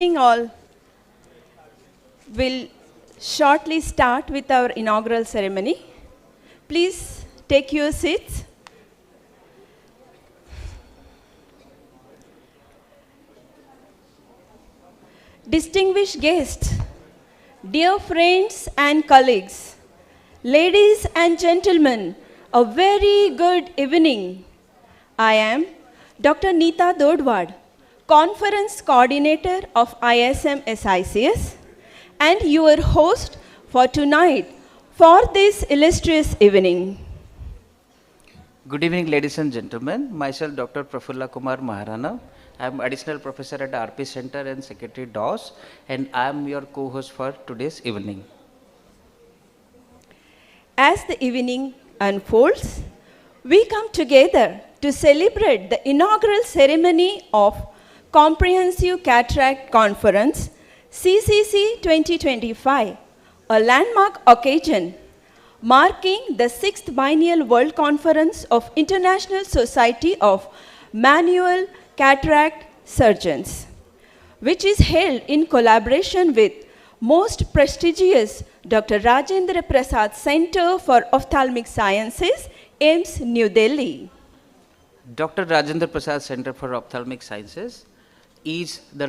Evening all. We'll shortly start with our inaugural ceremony. Please take your seats. Distinguished guests, dear friends and colleagues, ladies and gentlemen, a very good evening. I am Dr. Neeta Dodwad, Conference Coordinator of ISMSICSC and your host for tonight for this illustrious evening. Good evening, ladies and gentlemen. Myself, Dr. Prafulla Kumar Maharana. I am Additional Professor at RP Center and Secretary DOS, and I am your co-host for today's evening. As the evening unfolds, we come together to celebrate the inaugural ceremony of Comprehensive Cataract Conference, CCC 2025, a landmark occasion marking the 6th Biennial World Conference of International Society of Manual Cataract Surgeons, which is held in collaboration with most prestigious Dr. Rajendra Prasad Center for Ophthalmic Sciences, AIIMS, New Delhi. Dr. Rajendra Prasad Center for Ophthalmic Sciences is the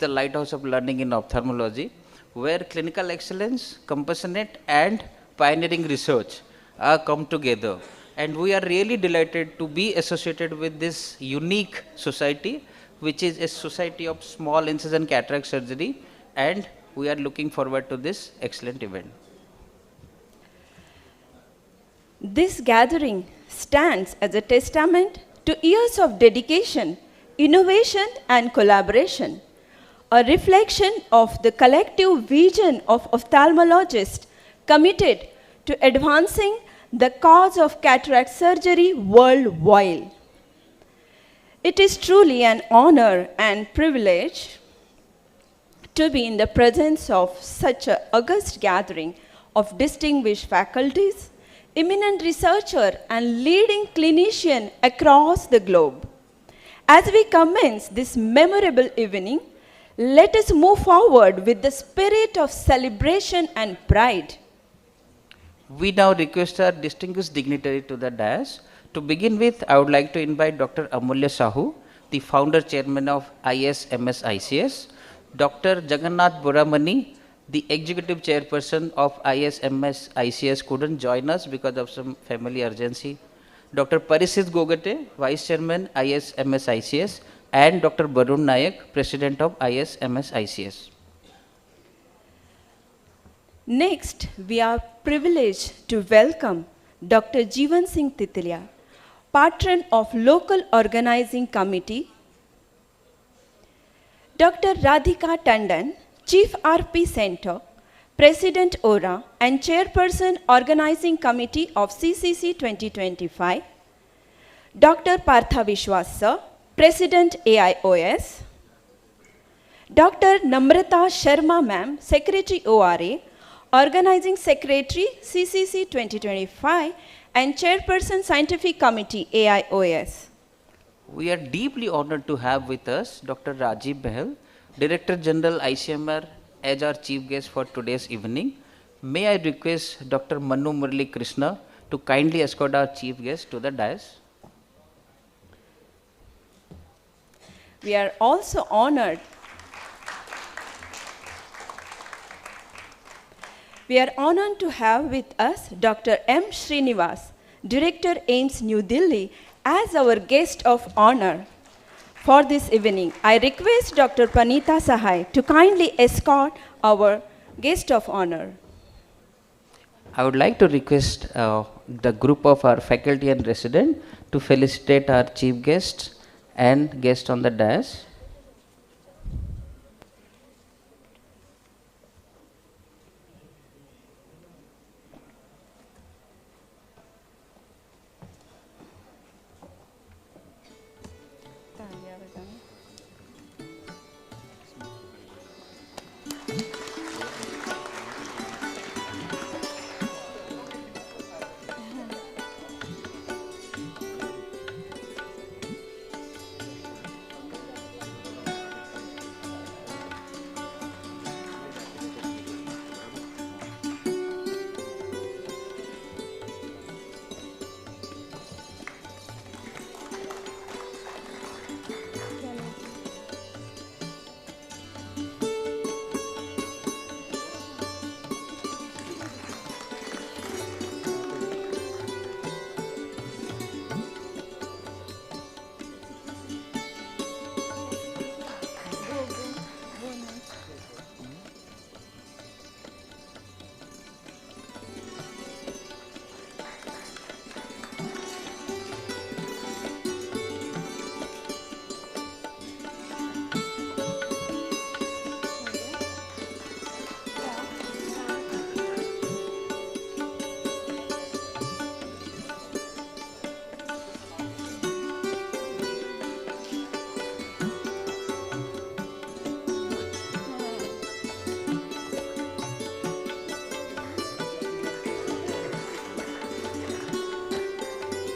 lighthouse of learning in ophthalmology, where clinical excellence, compassionate and pioneering research come together. And we are really delighted to be associated with this unique society, which is a society of small incision cataract surgery, and we are looking forward to this excellent event. This gathering stands as a testament to years of dedication, innovation and collaboration, a reflection of the collective vision of ophthalmologists committed to advancing the cause of cataract surgery worldwide. It is truly an honor and privilege to be in the presence of such an august gathering of distinguished faculties, eminent researcher and leading clinician across the globe. As we commence this memorable evening, let us move forward with the spirit of celebration and pride. We now request our distinguished dignitary to the dais. To begin with, I would like to invite Dr. Amulya Sahu, the founder chairman of ISMSICSC, Dr. Jagannath Boramani, the executive chairperson of ISMSICSC couldn't join us because of some family urgency, Dr. Parisit Gogate, vice chairman ISMSICSC, and Dr. Barun Nayak, president of ISMSICSC. Next, we are privileged to welcome Dr. Jeevan Singh Titilia, patron of local organizing committee, Dr. Radhika Tandon, Chief RP Center, President ORA and Chairperson Organizing Committee of CCC 2025, Dr. Partha Vishwas Sir, President AIOS, Dr. Namrata Sharma Ma'am, Secretary ORA, Organizing Secretary CCC 2025 and Chairperson Scientific Committee AIOS. We are deeply honored to have with us Dr. Rajiv Behel, Director General ICMR, as our chief guest for today's evening. May I request Dr. Manu Murali Krishna to kindly escort our chief guest to the dais. We are also honored. We are honored to have with us Dr. M. Srinivas, Director AIIMS New Delhi, as our guest of honor. For this evening, I request Dr. Panita Sahai to kindly escort our guest of honor. I would like to request the group of our faculty and resident to felicitate our chief guest and guest on the dais.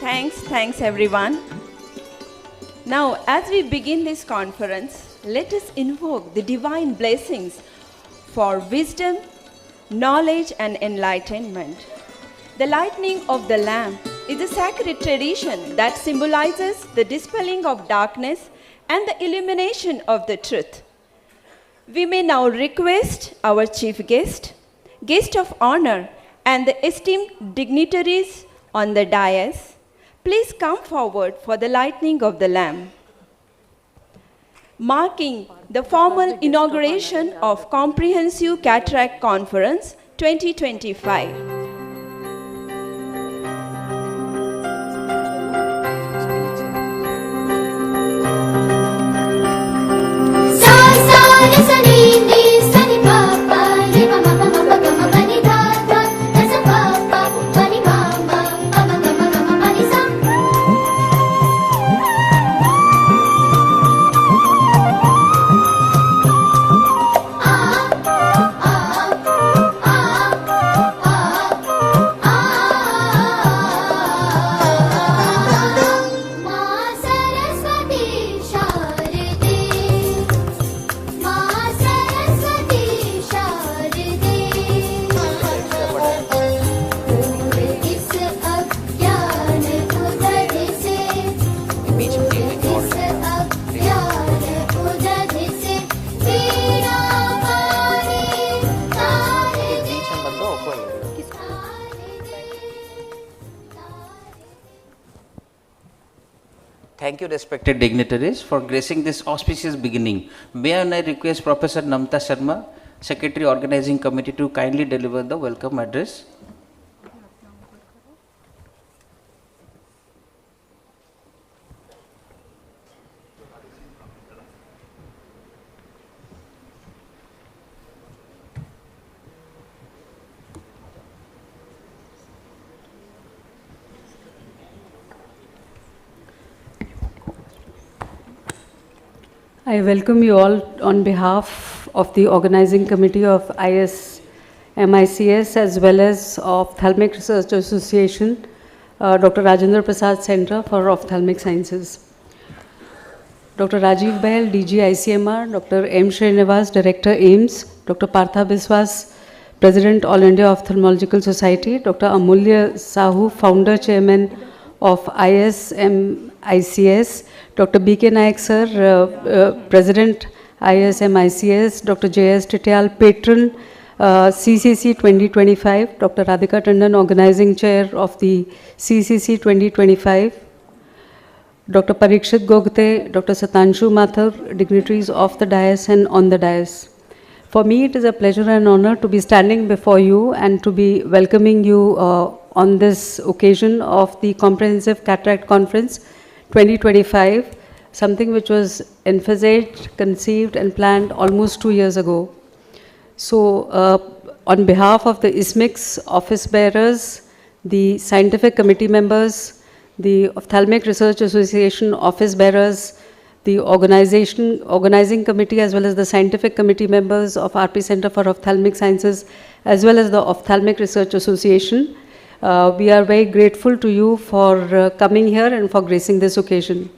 Thanks everyone. Now, as we begin this conference, let us invoke the divine blessings for wisdom, knowledge, and enlightenment. The lighting of the lamp is a sacred tradition that symbolizes the dispelling of darkness and the illumination of the truth. We may now request our chief guest, guest of honor, and the esteemed dignitaries on the dais. Please come forward for the lighting of the lamp. Marking the formal inauguration of Comprehensive Cataract Conference 2025. Thank you, respected dignitaries, for gracing this auspicious beginning. May I request Professor Namta Sharma, Secretary Organizing Committee, to kindly deliver the welcome address. I welcome you all on behalf of the organizing committee of ISMSICSC as well as Ophthalmic Research Association, Dr. Rajendra Prasad Center for Ophthalmic Sciences. Dr. Rajiv Bahl, DG ICMR, Dr. M. Srinivas, Director AIIMS, Dr. Partha Biswas, President All India Ophthalmological Society, Dr. Amulya Sahu, Founder Chairman of ISMICS, Dr. B.K. Naik sir, President ISMICS, Dr. J.S. Tityal, Patron CCC 2025, Dr. Radhika Tandon, Organizing Chair of the CCC 2025, Dr. Parikshit Gogte, Dr. Satanshu Mathur, dignitaries of the dais and on the dais. For me, it is a pleasure and honor to be standing before you and to be welcoming you on this occasion of the Comprehensive Cataract Conference 2025, something which was envisaged, conceived and planned almost 2 years ago. So on behalf of the ISMSICSC office bearers, the scientific committee members, the Ophthalmic Research Association office bearers, the organizing committee as well as the scientific committee members of RP Center for Ophthalmic Sciences as well as the Ophthalmic Research Association, we are very grateful to you for coming here and for gracing this occasion.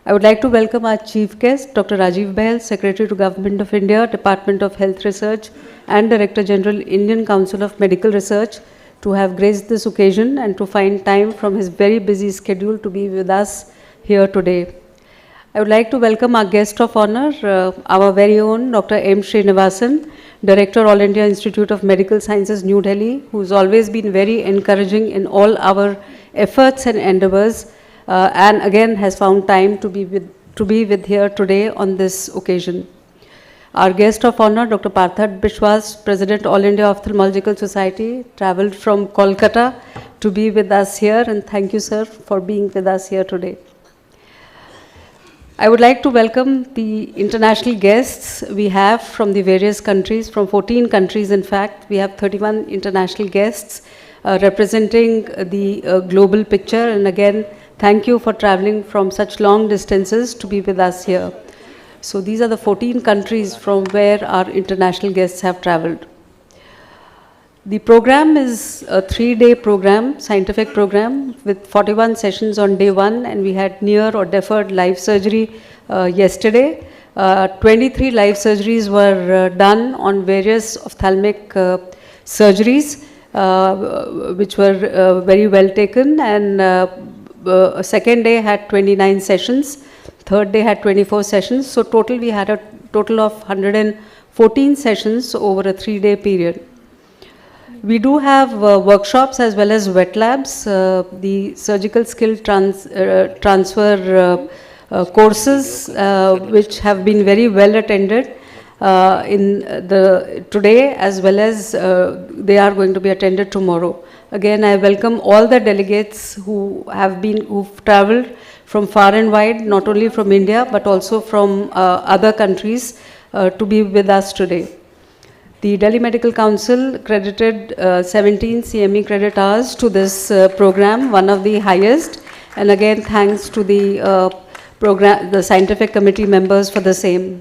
I would like to welcome our chief guest, Dr. Rajiv Bahl, Secretary to Government of India, Department of Health Research and Director General, Indian Council of Medical Research, to have graced this occasion and to find time from his very busy schedule to be with us here today. I would like to welcome our guest of honor, our very own Dr. M. Srinivasan, Director, All India Institute of Medical Sciences, New Delhi, who has always been very encouraging in all our efforts and endeavors, and again has found time to be with here today on this occasion. Our guest of honor, Dr. Partha Biswas, President, All India Ophthalmological Society, travelled from Kolkata to be with us here, and thank you, sir, for being with us here today. I would like to welcome the international guests we have from the various countries, from 14 countries in fact. We have 31 international guests representing the global picture, and again, thank you for traveling from such long distances to be with us here. So these are the 14 countries from where our international guests have traveled. The program is a 3-day program, scientific program, with 41 sessions on day 1, and we had near or deferred live surgery yesterday. 23 live surgeries were done on various ophthalmic surgeries, which were very well taken, and second day had 29 sessions, third day had 24 sessions, so total we had a total of 114 sessions over a 3-day period. We do have workshops as well as wet labs, the surgical skill transfer courses, which have been very well attended in the today, as well as they are going to be attended tomorrow. Again, I welcome all the delegates who've traveled from far and wide, not only from India but also from other countries to be with us today. The Delhi Medical Council credited 17 CME credit hours to this program, one of the highest, and again thanks to the the scientific committee members for the same.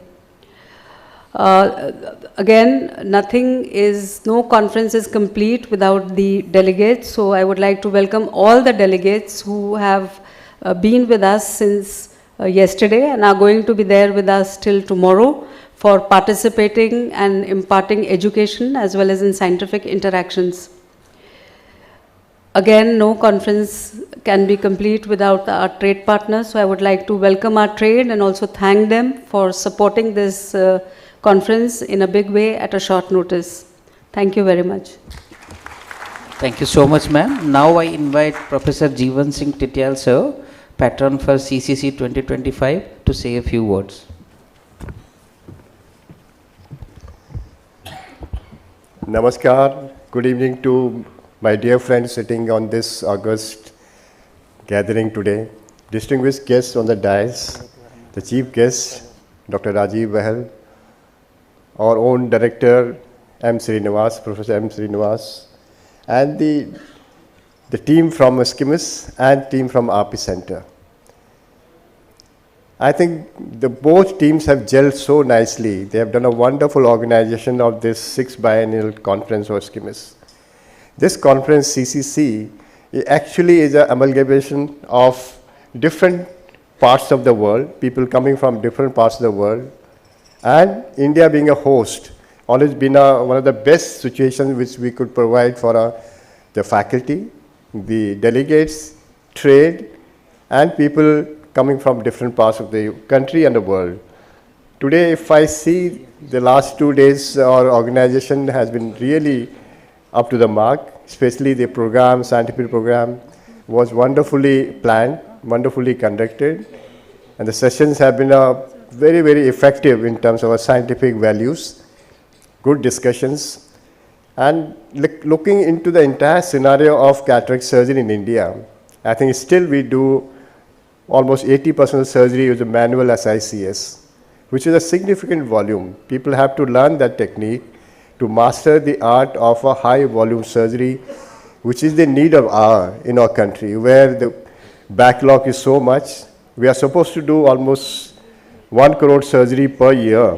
Again, no conference is complete without the delegates, so I would like to welcome all the delegates who have been with us since yesterday and are going to be there with us till tomorrow for participating and imparting education as well as in scientific interactions. Again, no conference can be complete without our trade partners, so I would like to welcome our trade and also thank them for supporting this conference in a big way at a short notice. Thank you very much. Thank you so much, ma'am. Now I invite Professor Jeevan Singh Titial, sir, patron for CCC 2025, to say a few words. Namaskar. Good evening to my dear friends sitting on this august gathering today. Distinguished guests on the dais, the chief guest, Dr. Rajiv Bahal, our own director, M. Srinivas, Professor M. Srinivas, and the team from ISMSICSC and team from RP Center. I think both teams have gelled so nicely. They have done a wonderful organization of this 6th biennial conference of ISMSICSC. This conference, CCC, actually is an amalgamation of different parts of the world, people coming from different parts of the world, and India being a host, always been one of the best situations which we could provide for the faculty, the delegates, trade, and people coming from different parts of the country and the world. Today, if I see the last 2 days, our organization has been really up to the mark, especially the program, scientific program, was wonderfully planned, wonderfully conducted, and the sessions have been very, very effective in terms of our scientific values, good discussions, and looking into the entire scenario of cataract surgery in India, I think still we do almost 80% of surgery is a manual SICS, which is a significant volume. People have to learn that technique to master the art of a high volume surgery, which is the need of hour in our country, where the backlog is so much. We are supposed to do almost 1 crore surgery per year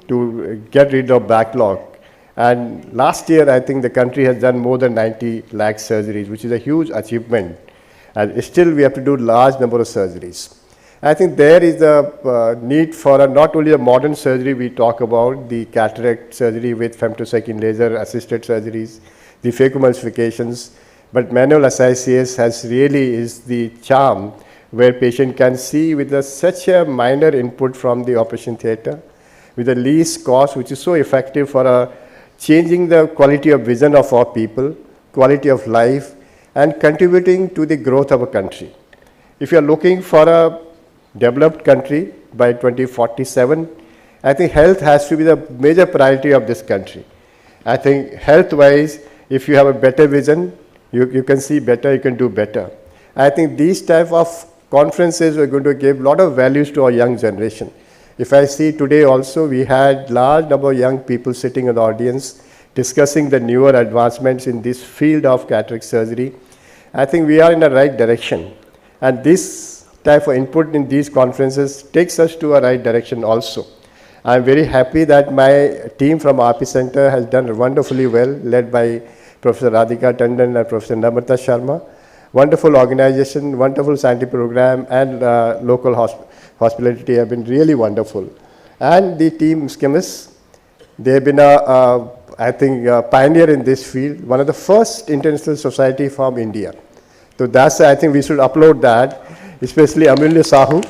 to get rid of backlog. And last year, I think the country has done more than 90 lakh surgeries, which is a huge achievement. And still, we have to do large number of surgeries. I think there is a need for not only a modern surgery we talk about, the cataract surgery with femtosecond laser assisted surgeries, the phacoemulsifications, but manual SICS has really is the charm where patient can see with such a minor input from the operation theater, with the least cost, which is so effective for changing the quality of vision of our people, quality of life, and contributing to the growth of a country. If you are looking for a developed country by 2047, I think health has to be the major priority of this country. I think health-wise, if you have a better vision, you can see better, you can do better. I think these type of conferences are going to give a lot of values to our young generation. If I see today also, we had large number of young people sitting in the audience discussing the newer advancements in this field of cataract surgery. I think we are in the right direction. And this type of input in these conferences takes us to a right direction also. I'm very happy that my team from RP Center has done wonderfully well, led by Professor Radhika Tandon and Professor Namrata Sharma. Wonderful organization, wonderful scientific program, and local hospitality have been really wonderful. And the team ISMSICSC, they have been I think, pioneer in this field, one of the first international society from India. So that's, I think we should upload that, especially Amulya Sahu,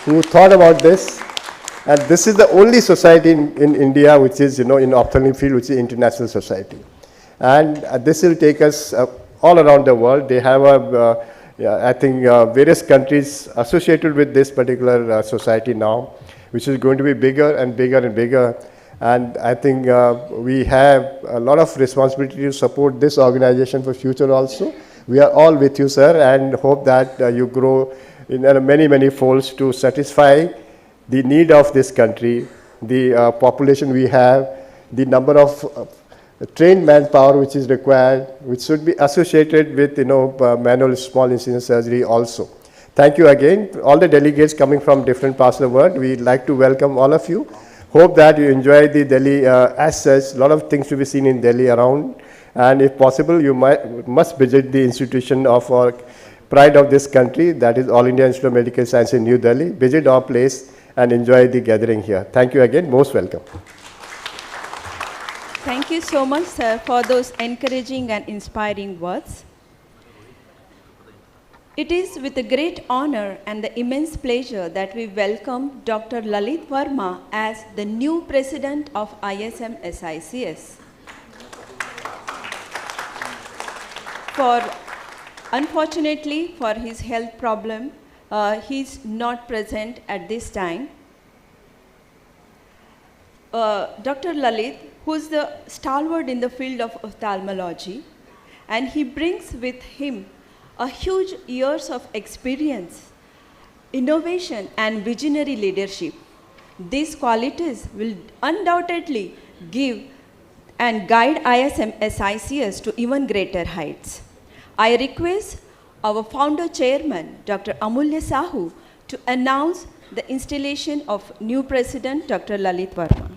who thought about this. And this is the only society in India which is, in ophthalmic field, which is international society. And this will take us all around the world. They have, I think, various countries associated with this particular society now, which is going to be bigger and bigger and bigger. And I think we have a lot of responsibility to support this organization for future also. We are all with you, sir, and hope that you grow in many, many folds to satisfy the need of this country, the population we have, the number of trained manpower which is required, which should be associated with, manual small incision surgery also. Thank you again. All the delegates coming from different parts of the world, we'd like to welcome all of you. Hope that you enjoy the Delhi as such. A lot of things to be seen in Delhi around. And if possible, you must visit the institution of our pride of this country, that is All India Institute of Medical Science in New Delhi. Visit our place and enjoy the gathering here. Thank you again. Most welcome. Thank you so much, sir, for those encouraging and inspiring words. It is with a great honor and the immense pleasure that we welcome Dr. Lalit Verma as the new president of ISMSICSC. Unfortunately, for his health problem, he is not present at this time. Dr. Lalit, who is the stalwart in the field of ophthalmology, and he brings with him a huge years of experience, innovation, and visionary leadership. These qualities will undoubtedly give and guide ISMSICSC to even greater heights. I request our founder chairman, Dr. Amulya Sahu, to announce the installation of new president, Dr. Lalit Verma.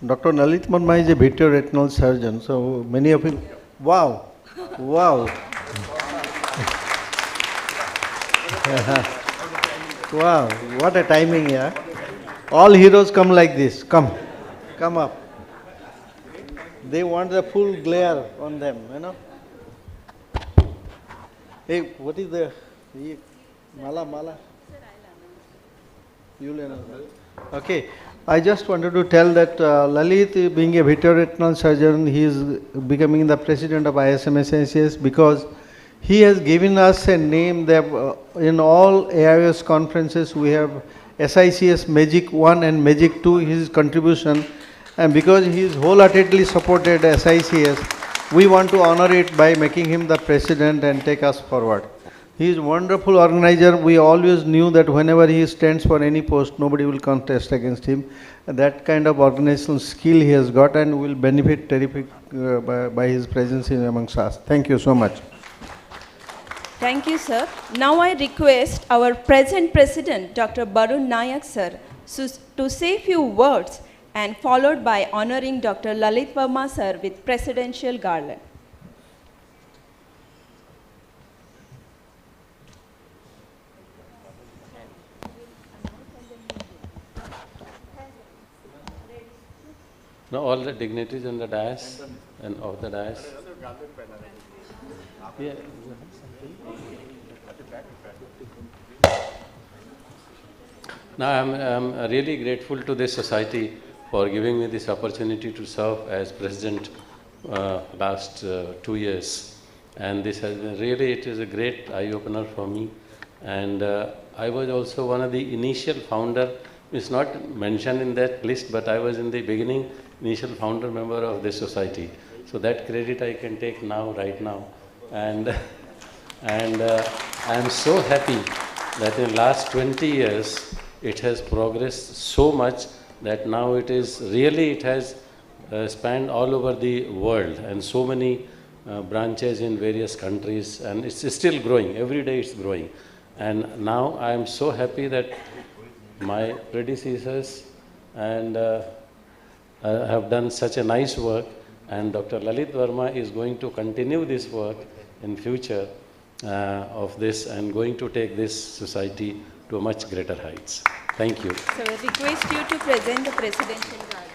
Dr. Lalit Verma is a vitreoretinal surgeon, so many of you, wow, wow. Wow, what a timing here. All heroes come like this. Come up. They want the full glare on them, Hey, what is the mala? Okay, I just wanted to tell that Lalit, being a vitreoretinal surgeon, he is becoming the president of ISMSICSC because he has given us a name that in all AIIMS conferences we have SICS Magic 1 and Magic 2, his contribution, and because he is wholeheartedly supported SICS, we want to honor it by making him the president and take us forward. He is a wonderful organizer. We always knew that whenever he stands for any post, nobody will contest against him. That kind of organizational skill he has got and will benefit terrific by his presence amongst us. Thank you so much. Thank you, sir. Now I request our present president, Dr. Barun Nayak, sir, to say a few words and followed by honoring Dr. Lalit Verma, sir, with presidential garland. Now all the dignitaries on the dais and off the dais. Yeah. Now I'm really grateful to this society for giving me this opportunity to serve as president last 2 years. And this has been really, it is a great eye-opener for me. And I was also one of the initial founder, it's not mentioned in that list, but I was in the beginning, initial founder member of this society. So that credit I can take now, right now. And I am so happy that in last 20 years, it has progressed so much that now it is really, it has spanned all over the world and so many branches in various countries, and it's still growing. Every day it's growing. And now I am so happy that my predecessors and have done such a nice work, and Dr. Lalit Verma is going to continue this work in future of this and going to take this society to a much greater heights. Thank you. So I request you to present the presidential garland.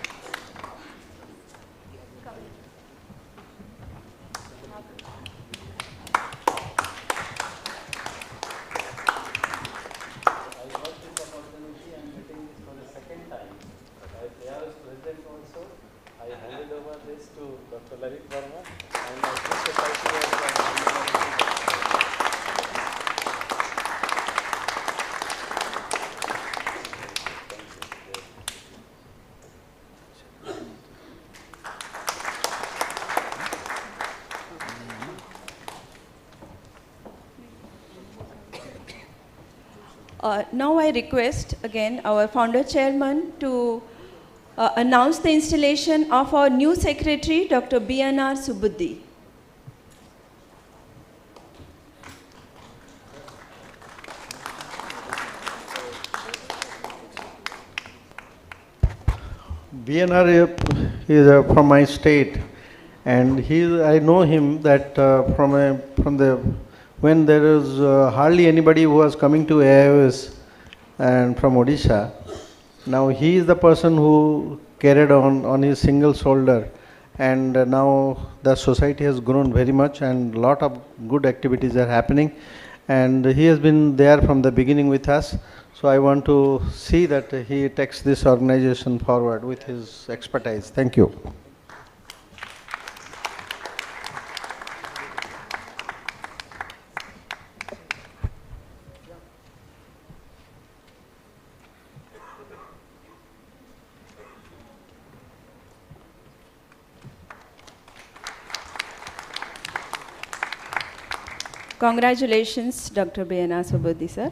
Now I request again our founder chairman to announce the installation of our new secretary, Dr. Biennial Subudhi. Biennial is from my state, and I know him that when there is hardly anybody who was coming to AIIMS and from Odisha. Now he is the person who carried on his single shoulder, and now the society has grown very much and lot of good activities are happening, and he has been there from the beginning with us. So I want to see that he takes this organization forward with his expertise. Thank you. Congratulations, Dr. Biennial Subudhi, sir.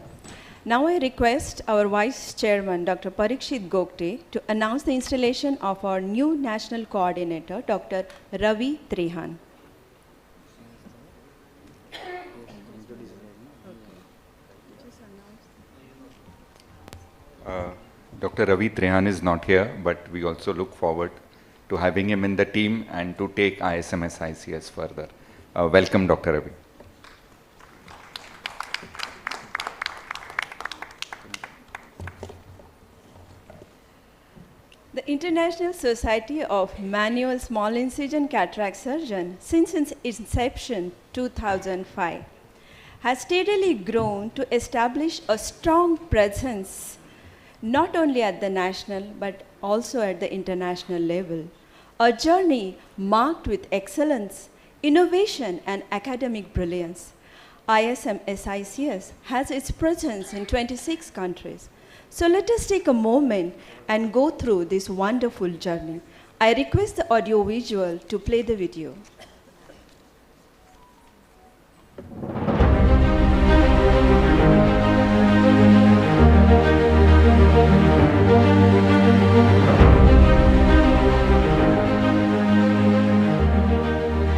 Now I request our Vice Chairman, Dr. Parikshit Gokte, to announce the installation of our new National Coordinator, Dr. Ravi Trehan. Dr. Ravi Trehan is not here, but we also look forward to having him in the team and to take ISMSICSC further. Welcome, Dr. Ravi. The International Society of Manual Small Incision Cataract Surgeon, since its inception 2005, has steadily grown to establish a strong presence not only at the national but also at the international level. A journey marked with excellence, innovation and academic brilliance. ISMSICS has its presence in 26 countries. So let us take a moment and go through this wonderful journey. I request the audio-visual to play the video.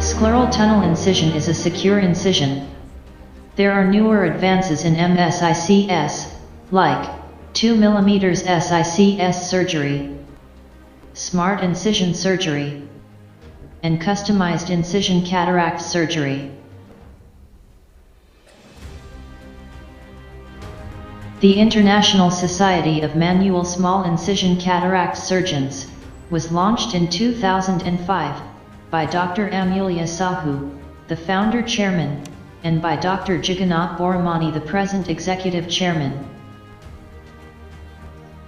Scleral tunnel incision is a secure incision. There are newer advances in MSICS, like 2 mm SICS surgery, smart incision surgery, and customized incision cataract surgery. The International Society of Manual Small Incision Cataract Surgeons was launched in 2005 by Dr. Amulya Sahu, the founder chairman, and by Dr. Jagannath Boramani, the present executive chairman.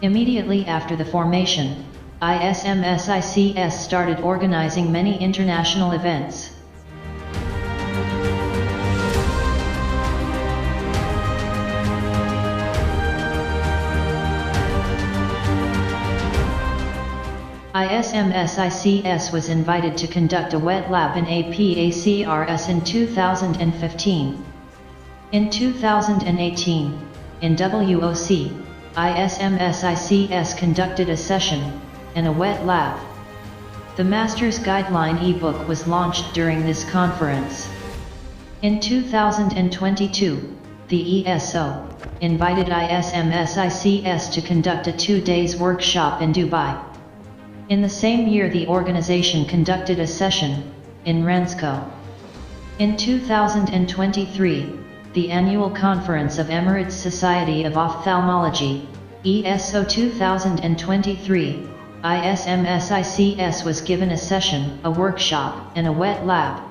Immediately after the formation, ISMSICS started organizing many international events. ISMSICS was invited to conduct a wet lab in APACRS in 2015. In 2018, in WOC, ISMSICS conducted a session and a wet lab. The Master's Guideline ebook was launched during this conference. In 2022, the ESO, invited ISMSICS to conduct a 2-day workshop in Dubai. In the same year, the organization conducted a session in Rensko. In 2023, the annual conference of Emirates Society of Ophthalmology, ESO 2023, ISMSICS was given a session, a workshop, and a wet lab.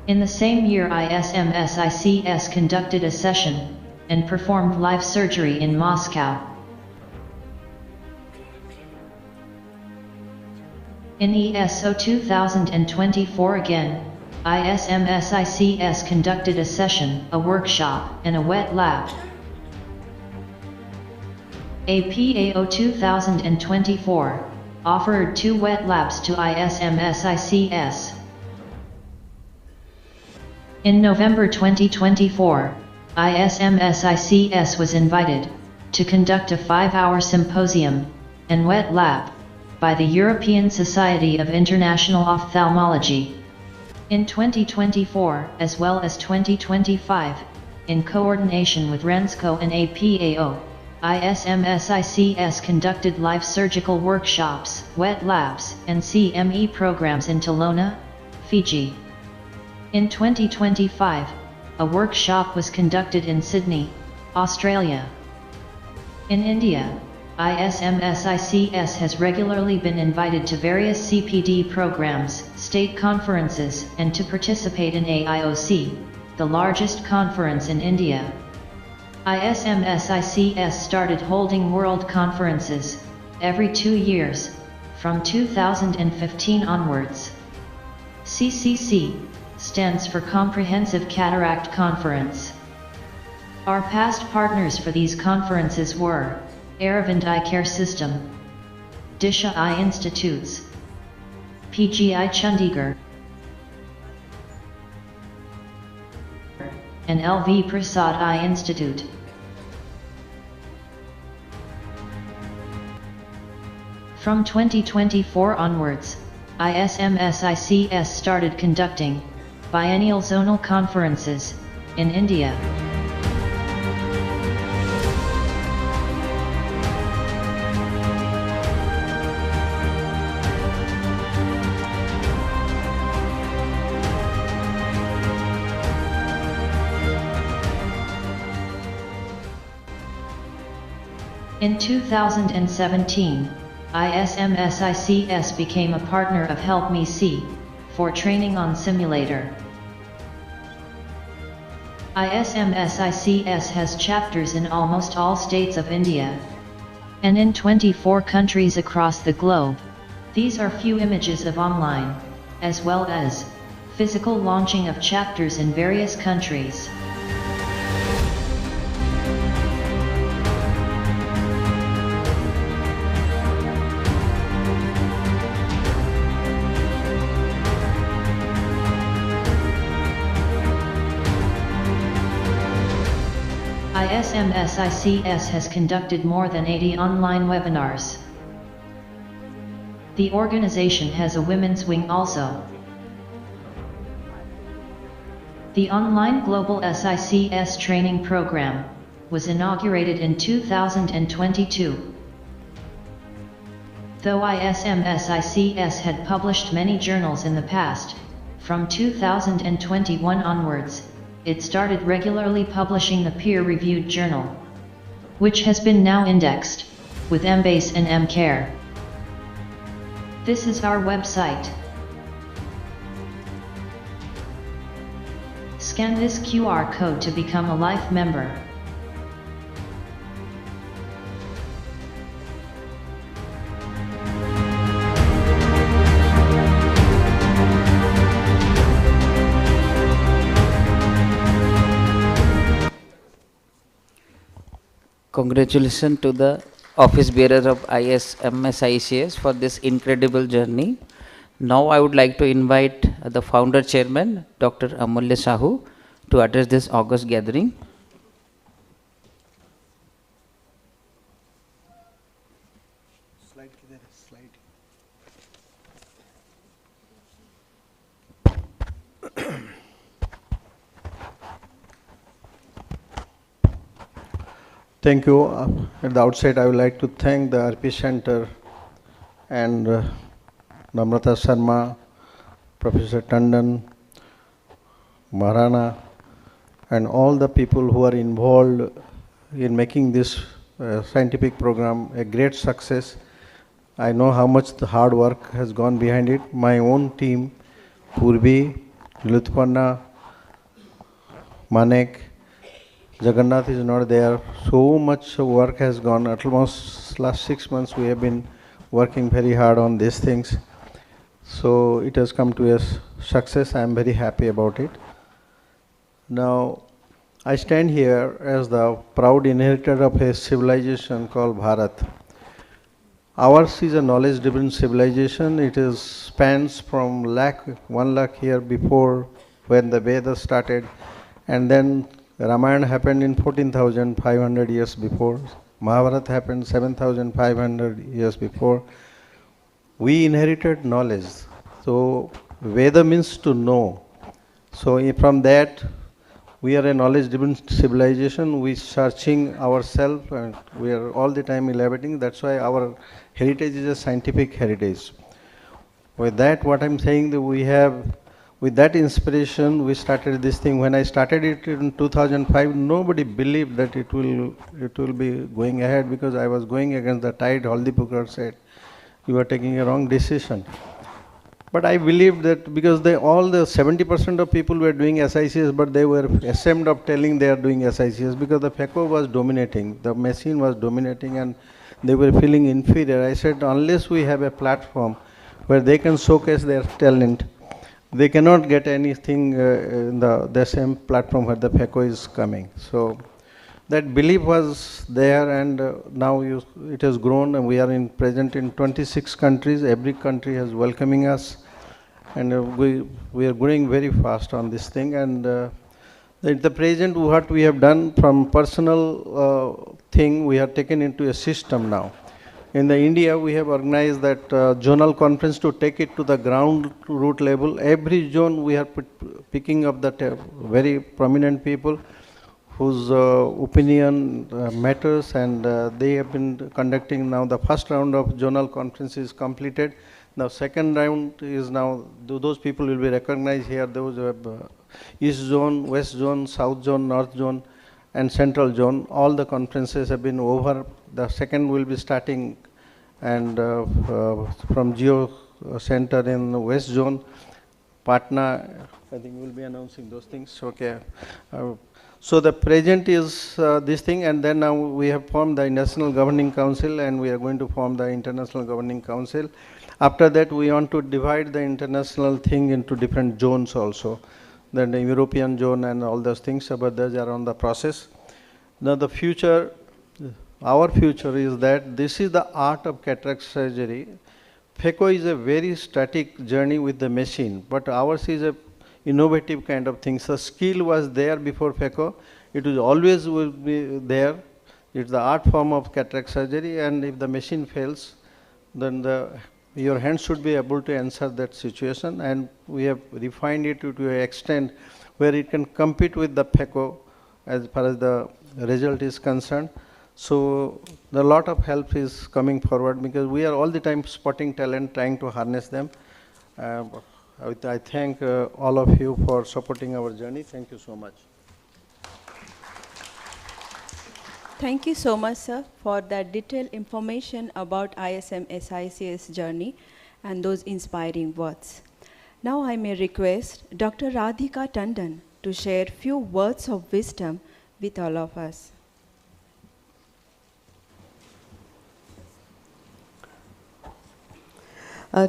In the same year, ISMSICS conducted a session and performed live surgery in Moscow. In ESO 2024 again, ISMSICS conducted a session, a workshop, and a wet lab. APAO 2024 offered 2 wet labs to ISMSICS. In November 2024, ISMSICS was invited to conduct a 5-hour symposium and wet lab by the European Society of International Ophthalmology. In 2024, as well as 2025, in coordination with Rensko and APAO, ISMSICS conducted live surgical workshops, wet labs, and CME programs in Kelowna, Fiji. In 2025, a workshop was conducted in Sydney, Australia. In India, ISMSICS has regularly been invited to various CPD programs, state conferences, and to participate in AIOC, the largest conference in India. ISMSICS started holding world conferences every 2 years, from 2015 onwards. CCC stands for Comprehensive Cataract Conference. Our past partners for these conferences were Aravind Eye Care System, Disha Eye Institutes, PGI Chandigarh, and LV Prasad Eye Institute. From 2024 onwards, ISMSICS started conducting biennial zonal conferences in India. In 2017, ISMSICS became a partner of Help Me See for training on simulator. ISMSICS has chapters in almost all states of India and in 24 countries across the globe. These are few images of online, as well as physical launching of chapters in various countries. ISMSICS has conducted more than 80 online webinars. The organization has a women's wing also. The online Global SICS training program was inaugurated in 2022. Though ISMSICS had published many journals in the past, from 2021 onwards, it started regularly publishing the peer-reviewed journal, which has been now indexed with MBase and MCare. This is our website. Scan this QR code to become a life member. Congratulations to the office bearer of ISMSICS for this incredible journey. Now I would like to invite the founder chairman, Dr. Amulya Sahu, to address this August gathering. Thank you. At the outset, I would like to thank the RP Center and Namrata Sharma, Professor Tandon, Maharana, and all the people who are involved in making this scientific program a great success. I know how much the hard work has gone behind it. My own team, Purvi, Lutpanna, Manek, Jagannath is not there. So much work has gone. At almost last 6 months we have been working very hard on these things. So it has come to a success. I am very happy about it. Now, I stand here as the proud inheritor of a civilization called Bharat. Ours is a knowledge-driven civilization. It spans from 1 lakh year before when the Vedas started, and then Ramayana happened in 14,500 years before. Mahabharata happened 7,500 years before. We inherited knowledge. So Veda means to know. So from that, we are a knowledge-driven civilization. We searching ourselves, and we are all the time elaborating. That's why our heritage is a scientific heritage. With that, what I'm saying that we have, with that inspiration, we started this thing. When I started it in 2005, nobody believed that it will be going ahead, because I was going against the tide. Haldipukar said, "You are taking a wrong decision." But I believed that because all the 70% of people were doing SICS, but they were ashamed of telling they are doing SICS because the FECO was dominating, the machine was dominating, and they were feeling inferior. I said, unless we have a platform where they can showcase their talent, they cannot get anything in the same platform where the FECO is coming. So that belief was there, and now it has grown, and we are present in 26 countries. Every country is welcoming us, and we are growing very fast on this thing. And at the present, what we have done from personal thing, we have taken into a system now. In India, we have organized that zonal conference to take it to the ground root level. Every zone, we are picking up the very prominent people whose opinion matters, and they have been conducting now. The first round of zonal conference is completed. Now second round is now, those people will be recognized here, those who have East Zone, West Zone, South Zone, North Zone, and Central Zone. All the conferences have been over. The second will be starting, and from Geo Center in West Zone, Patna, I think we'll be announcing those things. Okay. So the present is this thing, and then now we have formed the National Governing Council, and we are going to form the International Governing Council. After that, we want to divide the international thing into different zones also. Then the European zone and all those things, but those are on the process. Now the future, our future is that this is the art of cataract surgery. FECO is a very static journey with the machine, but ours is a innovative kind of thing. So skill was there before FECO. It will always will be there. It's the art form of cataract surgery, and if the machine fails, then your hand should be able to answer that situation, and we have refined it to an extent where it can compete with the FECO as far as the result is concerned. So a lot of help is coming forward, because we are all the time spotting talent, trying to harness them. I thank all of you for supporting our journey. Thank you so much. Thank you so much, sir, for that detailed information about ISMSICS journey and those inspiring words. Now I may request Dr. Radhika Tandon to share few words of wisdom with all of us.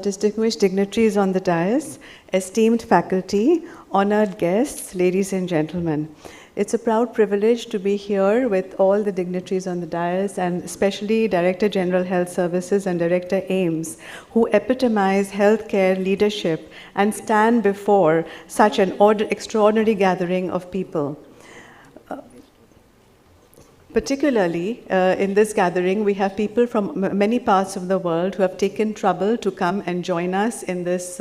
Distinguished dignitaries on the dais, esteemed faculty, honored guests, ladies and gentlemen. It's a proud privilege to be here with all the dignitaries on the dais, and especially Director General Health Services and Director AIIMS, who epitomize healthcare leadership and stand before such an extraordinary gathering of people. Particularly in this gathering, we have people from many parts of the world who have taken trouble to come and join us in this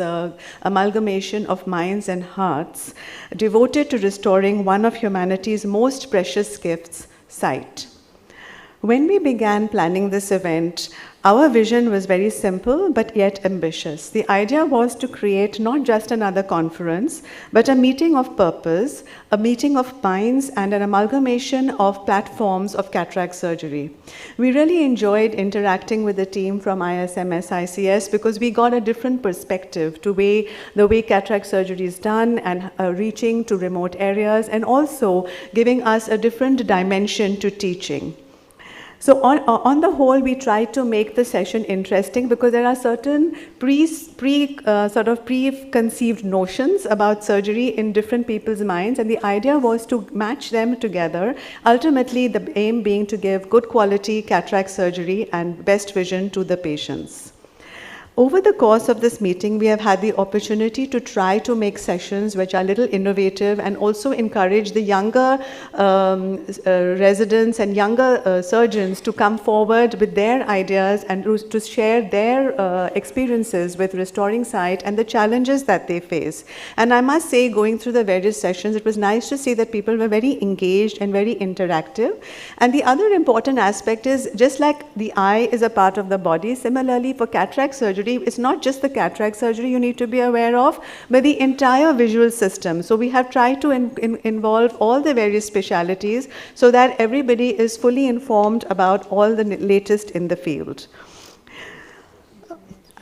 amalgamation of minds and hearts devoted to restoring one of humanity's most precious gifts, sight. When we began planning this event, our vision was very simple but yet ambitious. The idea was to create not just another conference, but a meeting of purpose, a meeting of minds, and an amalgamation of platforms of cataract surgery. We really enjoyed interacting with the team from ISMSICSC because we got a different perspective to the way cataract surgery is done and reaching to remote areas, and also giving us a different dimension to teaching. So on the whole, we tried to make the session interesting because there are certain preconceived notions about surgery in different people's minds, and the idea was to match them together, ultimately the aim being to give good quality cataract surgery and best vision to the patients. Over the course of this meeting, we have had the opportunity to try to make sessions which are a little innovative and also encourage the younger residents and younger surgeons to come forward with their ideas and to share their experiences with restoring sight and the challenges that they face. And I must say, going through the various sessions, it was nice to see that people were very engaged and very interactive. And the other important aspect is, just like the eye is a part of the body, similarly for cataract surgery, it's not just the cataract surgery you need to be aware of, but the entire visual system. So we have tried to involve all the various specialities so that everybody is fully informed about all the latest in the field.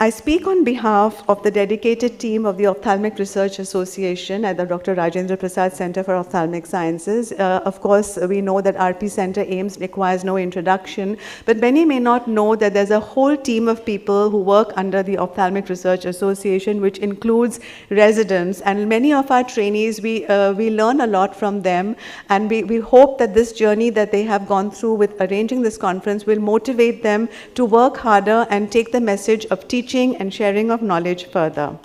I speak on behalf of the dedicated team of the Ophthalmic Research Association at the Dr. Rajendra Prasad Center for Ophthalmic Sciences. Of course, we know that RP Center AIIMS requires no introduction, but many may not know that there's a whole team of people who work under the Ophthalmic Research Association, which includes residents, and many of our trainees, we learn a lot from them, and we hope that this journey that they have gone through with arranging this conference will motivate them to work harder and take the message of teaching and sharing of knowledge further.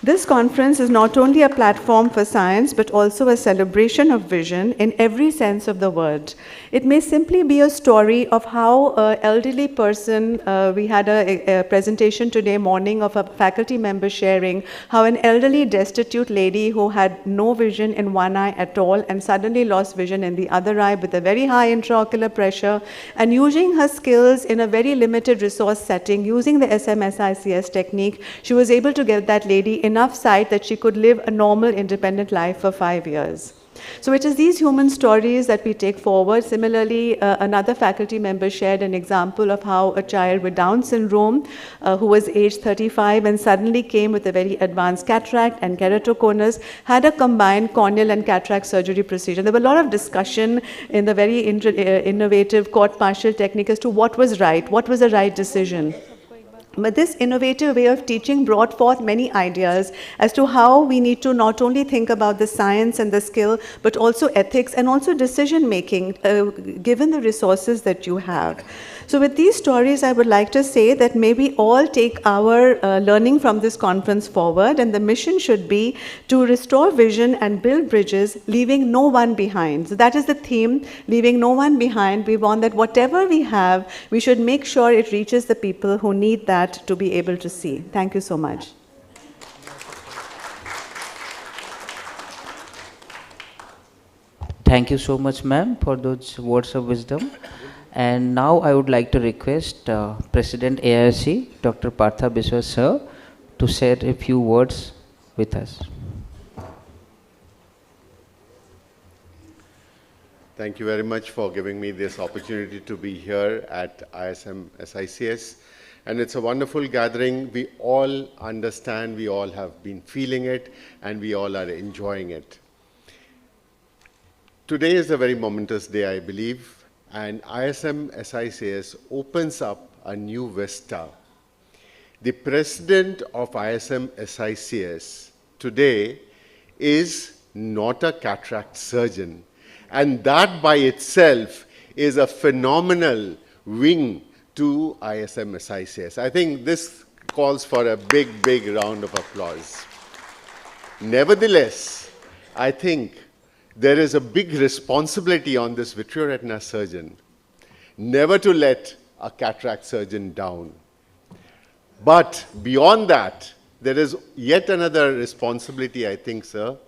This conference is not only a platform for science, but also a celebration of vision in every sense of the word. It may simply be a story of how an elderly person, we had a presentation today morning of a faculty member sharing how an elderly destitute lady who had no vision in one eye at all and suddenly lost vision in the other eye with a very high intraocular pressure, and using her skills in a very limited resource setting, using the ISMSICSC technique, she was able to get that lady enough sight that she could live a normal independent life for 5 years. So it is these human stories that we take forward. Similarly, another faculty member shared an example of how a child with Down syndrome who was aged 35 and suddenly came with a very advanced cataract and keratoconus had a combined corneal and cataract surgery procedure. There was a lot of discussion in the very innovative court-martial technique as to what was right, what was the right decision. But this innovative way of teaching brought forth many ideas as to how we need to not only think about the science and the skill, but also ethics and also decision making, given the resources that you have. So with these stories, I would like to say that may we all take our learning from this conference forward, and the mission should be to restore vision and build bridges, leaving no one behind. So that is the theme, leaving no one behind. We want that whatever we have, we should make sure it reaches the people who need that to be able to see. Thank you so much. Thank you so much, ma'am, for those words of wisdom. And now I would like to request President AIIMS, Dr. Partha Biswas sir, to share a few words with us. Thank you very much for giving me this opportunity to be here at ISMSICS. And it's a wonderful gathering. We all understand, we all have been feeling it, and we all are enjoying it. Today is a very momentous day, I believe, and ISMSICS opens up a new vista. The president of ISMSICS today is not a cataract surgeon, and that by itself is a phenomenal wing to ISMSICS. I think this calls for a big, big round of applause. Nevertheless, I think there is a big responsibility on this vitreoretina surgeon never to let a cataract surgeon down. But beyond that, there is yet another responsibility, I think, sir.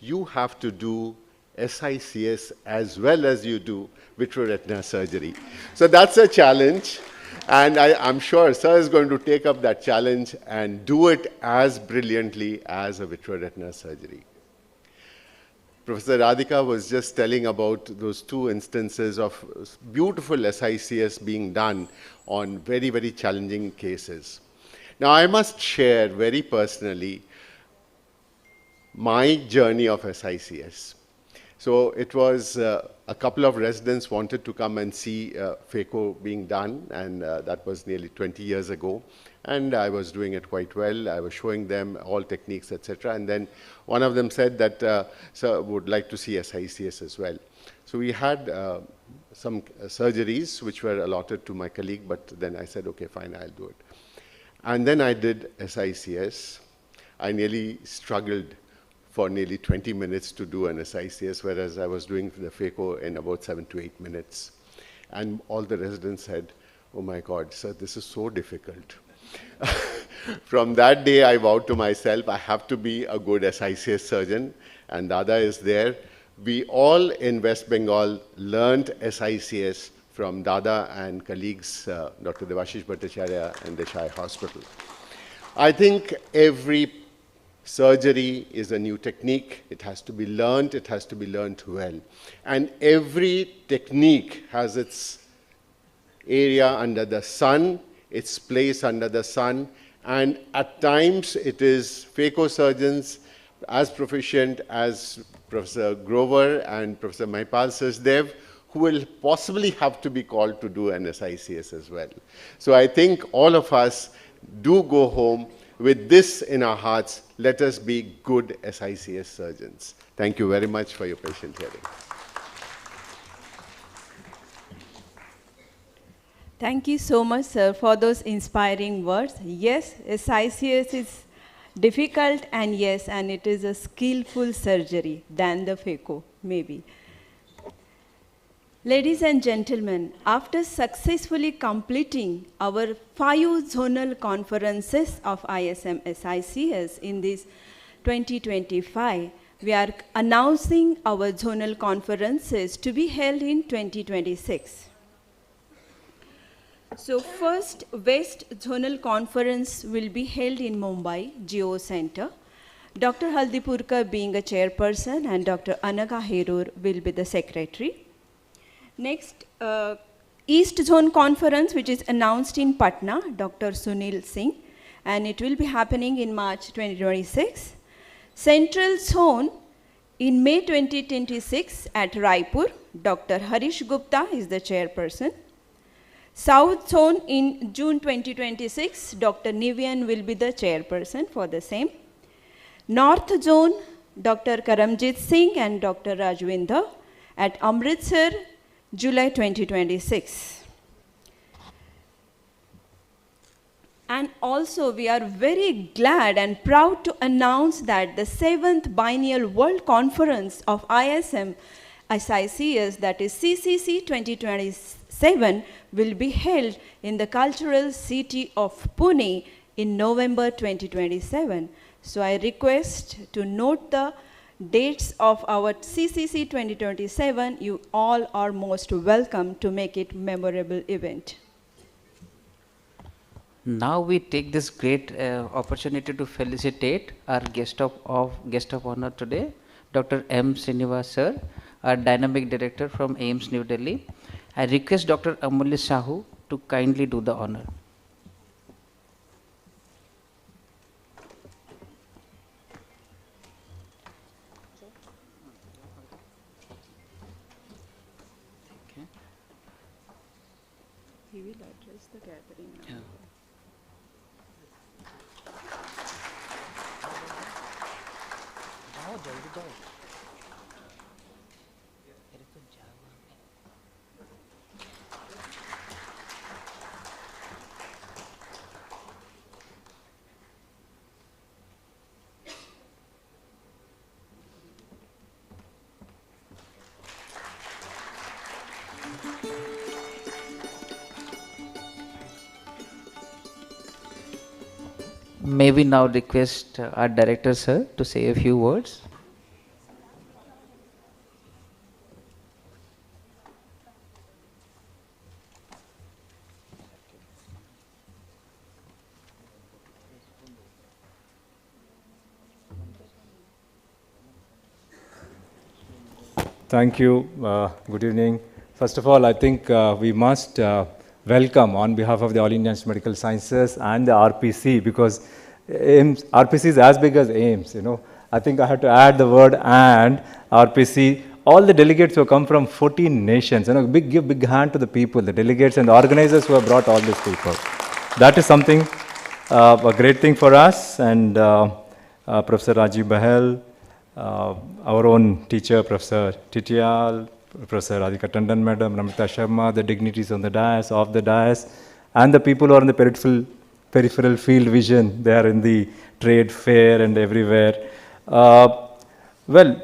You have to do SICS as well as you do vitreoretina surgery. So that's a challenge, and I'm sure sir is going to take up that challenge and do it as brilliantly as a vitreoretina surgery. Professor Radhika was just telling about those two instances of beautiful SICS being done on very, very challenging cases. Now, I must share very personally my journey of SICS. So it was a couple of residents wanted to come and see phaco being done, and that was nearly 20 years ago. And I was doing it quite well. I was showing them all techniques, etc. And then one of them said that, sir, would like to see SICS as well. So we had some surgeries which were allotted to my colleague, but then I said, okay, fine, I'll do it. And then I did SICS. I nearly struggled for nearly 20 minutes to do an SICS, whereas I was doing the phaco in about 7 to 8 minutes. And all the residents said, oh my God, sir, this is so difficult. From that day, I vowed to myself, I have to be a good SICS surgeon, and Dada is there. We all in West Bengal learned SICS from Dada and colleagues, Dr. Devashish Bhattacharya and Desai Hospital. I think every surgery is a new technique. It has to be learned. It has to be learned well. And every technique has its area under the sun, its place under the sun, and at times it is phaco surgeons as proficient as Professor Grover and Professor Mahipal Sachdev who will possibly have to be called to do an SICS as well. So I think all of us do go home with this in our hearts. Let us be good SICS surgeons. Thank you very much for your patient hearing. Thank you so much, sir, for those inspiring words. Yes, SICS is difficult, and yes, and it is a skillful surgery than the phaco, maybe. Ladies and gentlemen, after successfully completing our 5 zonal conferences of ISMSICS in this 2025, we are announcing our zonal conferences to be held in 2026. So first, West Zonal Conference will be held in Mumbai, Geo Center. Dr. Haldipurkar being a chairperson and Dr. Anaga Herur will be the secretary. Next, East Zone Conference, which is announced in Patna, Dr. Sunil Singh, and it will be happening in March 2026. Central Zone in May 2026 at Raipur, Dr. Harish Gupta is the chairperson. South Zone in June 2026, Dr. Nivian will be the chairperson for the same. North Zone, Dr. Karamjit Singh and Dr. Rajendra at Amritsar, July 2026. And also we are very glad and proud to announce that the 7th Biennial World Conference of ISMSICS, that is CCC 2027, will be held in the cultural city of Pune in November 2027. So I request to note the dates of our CCC 2027. You all are most welcome to make it a memorable event. Now we take this great opportunity to felicitate our guest of honor today, Dr. M. Srinivas sir, our dynamic director from AIIMS New Delhi. I request Dr. Amulya Sahu to kindly do the honor. He will address the gathering now. Yeah. May we now request our director sir to say a few words. Thank you. Good evening. First of all, I think we must welcome on behalf of the All Indian Medical Sciences and the RPC, because AIIMS, RPC is as big as AIIMS, you know. I think I have to add the word and RPC. All the delegates who come from 14 nations, you know, give big hand to the people, the delegates and the organizers who have brought all these people. That is something, a great thing for us. And Professor Rajiv Bahel, our own teacher, Professor Titial, Professor Radhika Tandon Madam, Namrata Sharma, the dignitaries on the dais, off the dais, and the people who are in the peripheral field vision, they are in the trade fair and everywhere. Well,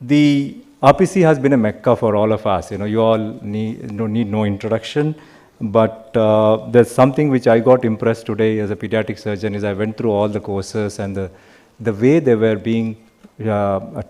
the RPC has been a mecca for all of us. You know, you all need no introduction, but there's something which I got impressed today as a pediatric surgeon is I went through all the courses, and the way they were being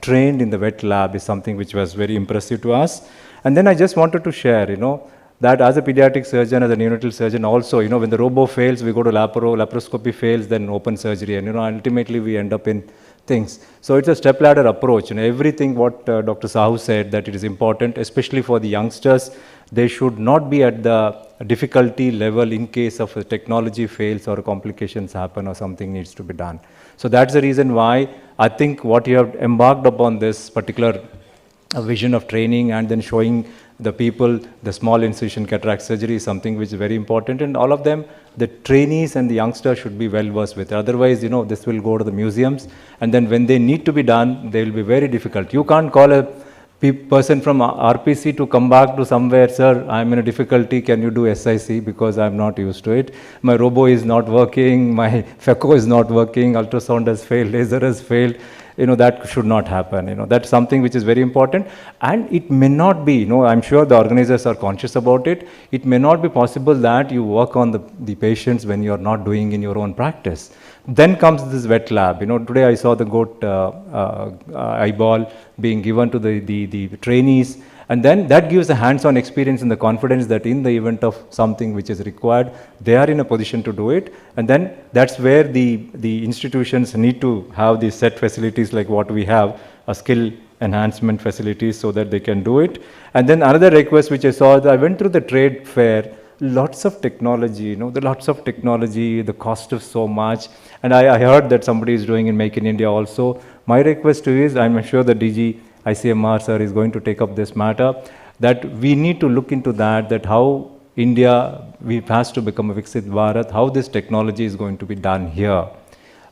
trained in the wet lab is something which was very impressive to us. And then I just wanted to share, you know, that as a pediatric surgeon, as a neonatal surgeon also, you know, when the robo fails, we go to laparoscopy fails, then open surgery, and, you know, ultimately we end up in things. So it's a step ladder approach, and everything what Dr. Sahu said, that it is important, especially for the youngsters. They should not be at the difficulty level in case of a technology fails or complications happen or something needs to be done. So that's the reason why I think what you have embarked upon this particular vision of training and then showing the people the small incision cataract surgery is something which is very important, and all of them, the trainees and the youngsters should be well versed with. Otherwise, you know, this will go to the museums, and then when they need to be done, they will be very difficult. You can't call a person from RPC to come back to somewhere, sir, I'm in a difficulty, can you do SIC, because I'm not used to it. My robo is not working, my FECO is not working, ultrasound has failed, laser has failed. You know, that should not happen. You know, that's something which is very important, and it may not be, you know, I'm sure the organizers are conscious about it. It may not be possible that you work on the patients when you're not doing in your own practice. Then comes this wet lab. You know, today I saw the goat eyeball being given to the trainees, and then that gives a hands-on experience and the confidence that in the event of something which is required, they are in a position to do it. And then that's where the institutions need to have these set facilities like what we have, a skill enhancement facilities, so that they can do it. And then another request which I saw, I went through the trade fair, lots of technology, you know, the cost of so much. And I heard that somebody is doing in Make in India also. My request to you is, I'm sure the DG ICMR sir is going to take up this matter, that we need to look into that how India has to become a Viksit Bharat, how this technology is going to be done here,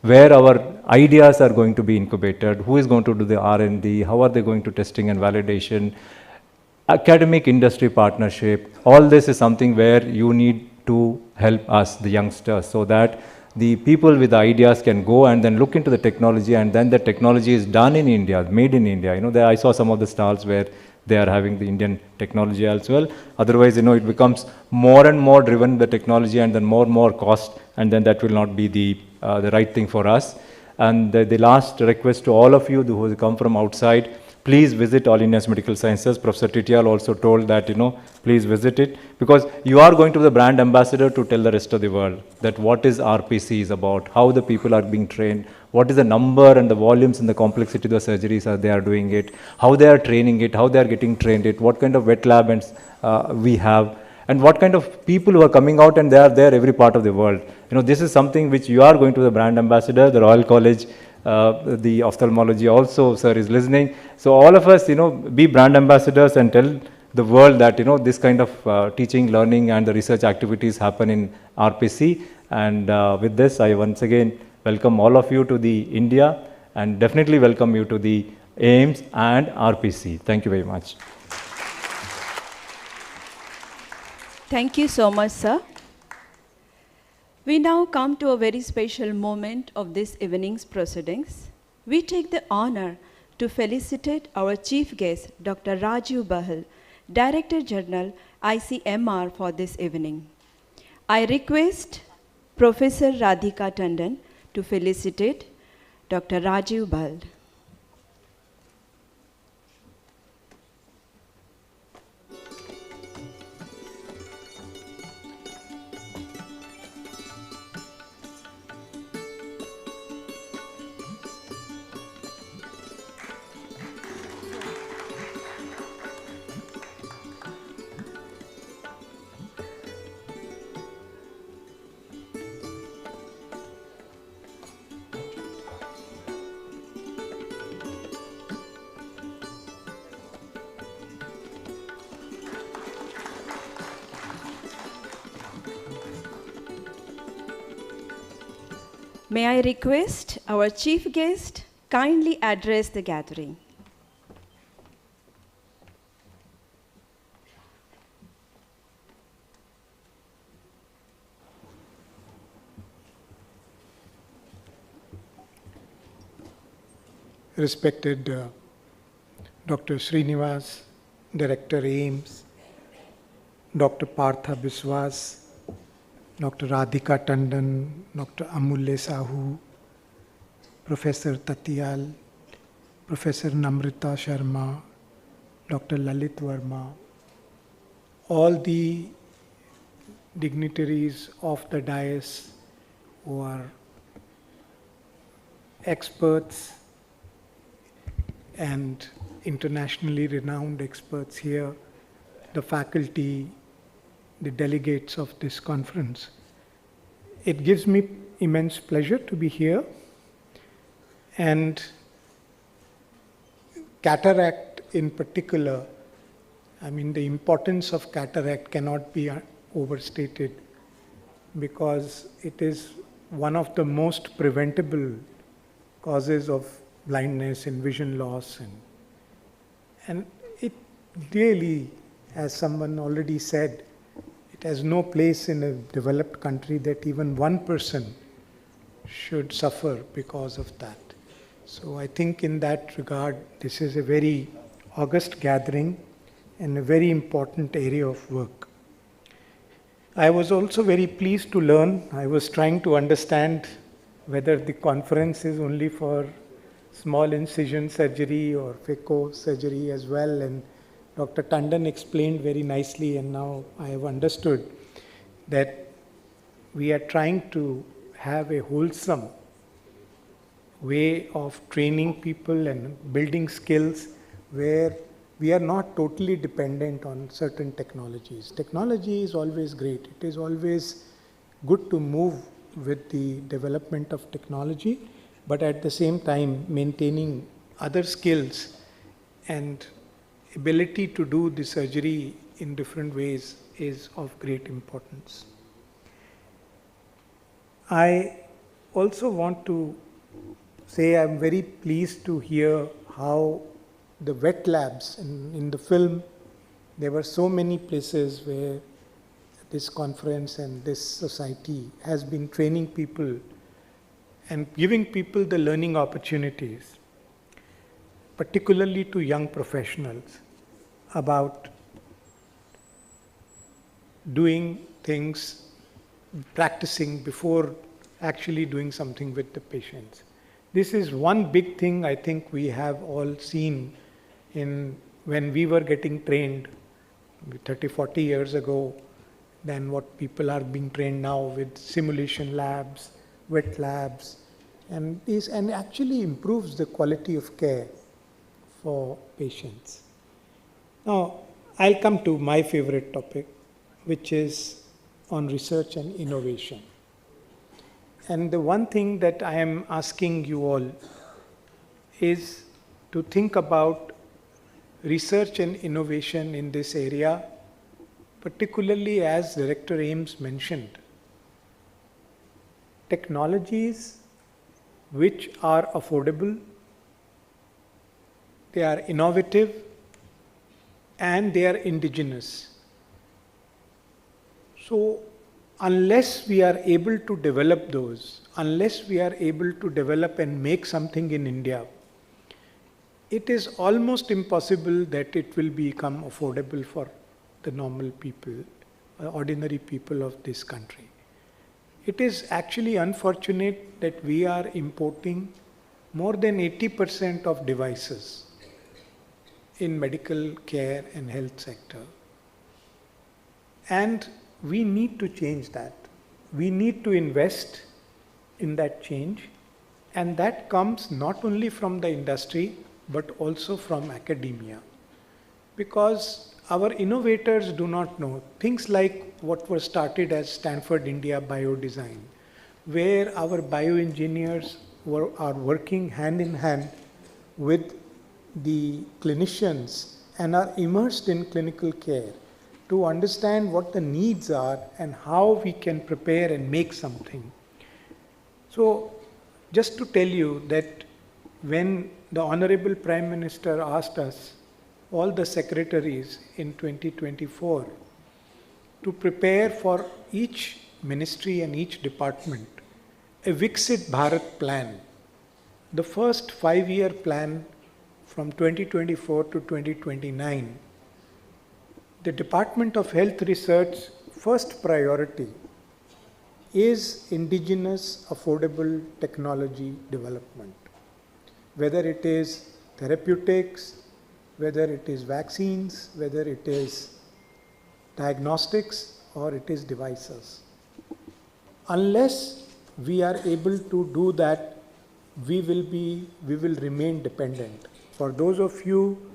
where our ideas are going to be incubated, who is going to do the R&D, how are they going to testing and validation, academic industry partnership. All this is something where you need to help us, the youngsters, so that the people with the ideas can go and then look into the technology, and then the technology is done in India, made in India. You know, I saw some of the stalls where they are having the Indian technology as well. Otherwise, you know, it becomes more and more driven the technology, and then more cost, and then that will not be the right thing for us. And the last request to all of you who come from outside, please visit All Indian Medical Sciences. Professor Titial also told that, you know, please visit it, because you are going to be the brand ambassador to tell the rest of the world that what is RPC is about, how the people are being trained, what is the number and the volumes and the complexity of the surgeries they are doing it, how they are training it, how they are getting trained it, what kind of wet lab we have, and what kind of people who are coming out, and they are there every part of the world. You know, this is something which you are going to be the brand ambassador, the Royal College, the ophthalmology also, sir, is listening. So all of us, you know, be brand ambassadors and tell the world that, you know, this kind of teaching, learning and the research activities happen in RPC. And with this, I once again welcome all of you to the India, and definitely welcome you to the AIIMS and RPC. Thank you very much. Thank you so much, sir. We now come to a very special moment of this evening's proceedings. We take the honor to felicitate our chief guest, Dr. Rajiv Bahel, Director General, ICMR, for this evening. I request Professor Radhika Tandon to felicitate Dr. Rajiv Bahel. May I request our chief guest kindly address the gathering. Respected Dr. Srinivas, Director AIIMS, Dr. Partha Biswas, Dr. Radhika Tandon, Dr. Amulya Sahu, Professor Tatyal, Professor Namrita Sharma, Dr. Lalit Verma, all the dignitaries of the dais who are experts and internationally renowned experts here, the faculty, the delegates of this conference. It gives me immense pleasure to be here. And cataract in particular, I mean, the importance of cataract cannot be overstated because it is one of the most preventable causes of blindness and vision loss. And it really, as someone already said, it has no place in a developed country that even one person should suffer because of that. So I think in that regard, this is a very august gathering and a very important area of work. I was also very pleased to learn, I was trying to understand whether the conference is only for small incision surgery or phaco surgery as well, and Dr. Tandon explained very nicely, and now I have understood that we are trying to have a wholesome way of training people and building skills where we are not totally dependent on certain technologies. Technology is always great. It is always good to move with the development of technology, but at the same time maintaining other skills and ability to do the surgery in different ways is of great importance. I also want to say I'm very pleased to hear how the wet labs in the film, there were so many places where this conference and this society has been training people and giving people the learning opportunities, particularly to young professionals, about doing things, practicing before actually doing something with the patients. This is one big thing I think we have all seen when we were getting trained 30, 40 years ago than what people are being trained now with simulation labs, wet labs, and actually improves the quality of care for patients. Now, I'll come to my favorite topic, which is on research and innovation. And the one thing that I am asking you all is to think about research and innovation in this area, particularly as Director AIIMS mentioned, technologies which are affordable, they are innovative, and they are indigenous. So unless we are able to develop those, unless we are able to develop and make something in India, it is almost impossible that it will become affordable for the normal people, ordinary people of this country. It is actually unfortunate that we are importing more than 80% of devices in medical care and health sector. And we need to change that. We need to invest in that change, and that comes not only from the industry but also from academia, because our innovators do not know things like what was started as Stanford India Biodesign, where our bioengineers are working hand in hand with the clinicians and are immersed in clinical care to understand what the needs are and how we can prepare and make something. So just to tell you that when the Honorable Prime Minister asked us, all the secretaries in 2024, to prepare for each ministry and each department a Viksit Bharat plan, the first 5-year plan from 2024 to 2029, the Department of Health Research first priority is indigenous affordable technology development. Whether it is therapeutics, whether it is vaccines, whether it is diagnostics, or it is devices. Unless we are able to do that, we will remain dependent. For those of you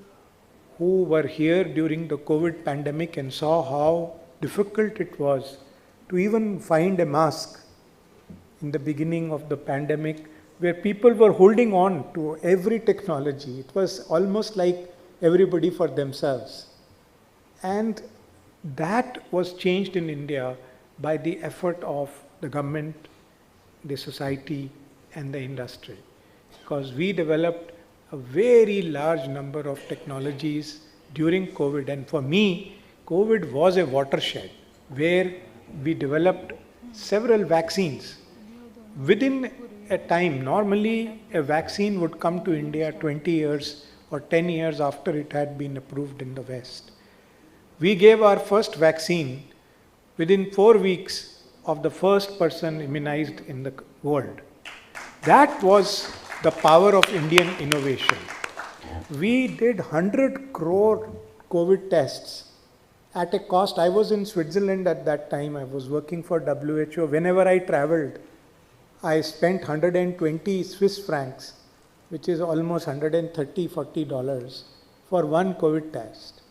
who were here during the COVID pandemic and saw how difficult it was to even find a mask in the beginning of the pandemic, where people were holding on to every technology. It was almost like everybody for themselves. And that was changed in India by the effort of the government, the society, and the industry. Because we developed a very large number of technologies during COVID. And for me, COVID was a watershed where we developed several vaccines. Within a time, normally a vaccine would come to India 20 years or 10 years after it had been approved in the West. We gave our first vaccine within 4 weeks of the first person immunized in the world. That was the power of Indian innovation. We did 100 crore COVID tests at a cost. I was in Switzerland at that time. I was working for WHO. Whenever I traveled, I spent 120 Swiss francs, which is almost $130–40 for one COVID test.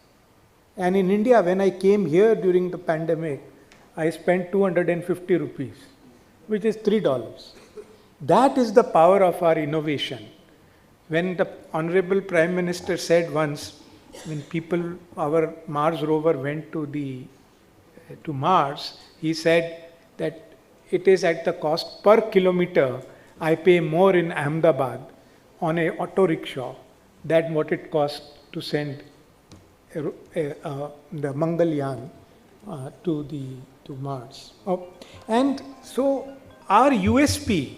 And in India, when I came here during the pandemic, I spent 250 rupees, which is $3. That is the power of our innovation. When the Honorable Prime Minister said once, when our Mars rover went to Mars, he said that it is at the cost per kilometer, I pay more in Ahmedabad on a auto rickshaw than what it costs to send the Mangalyaan to Mars. And so our USP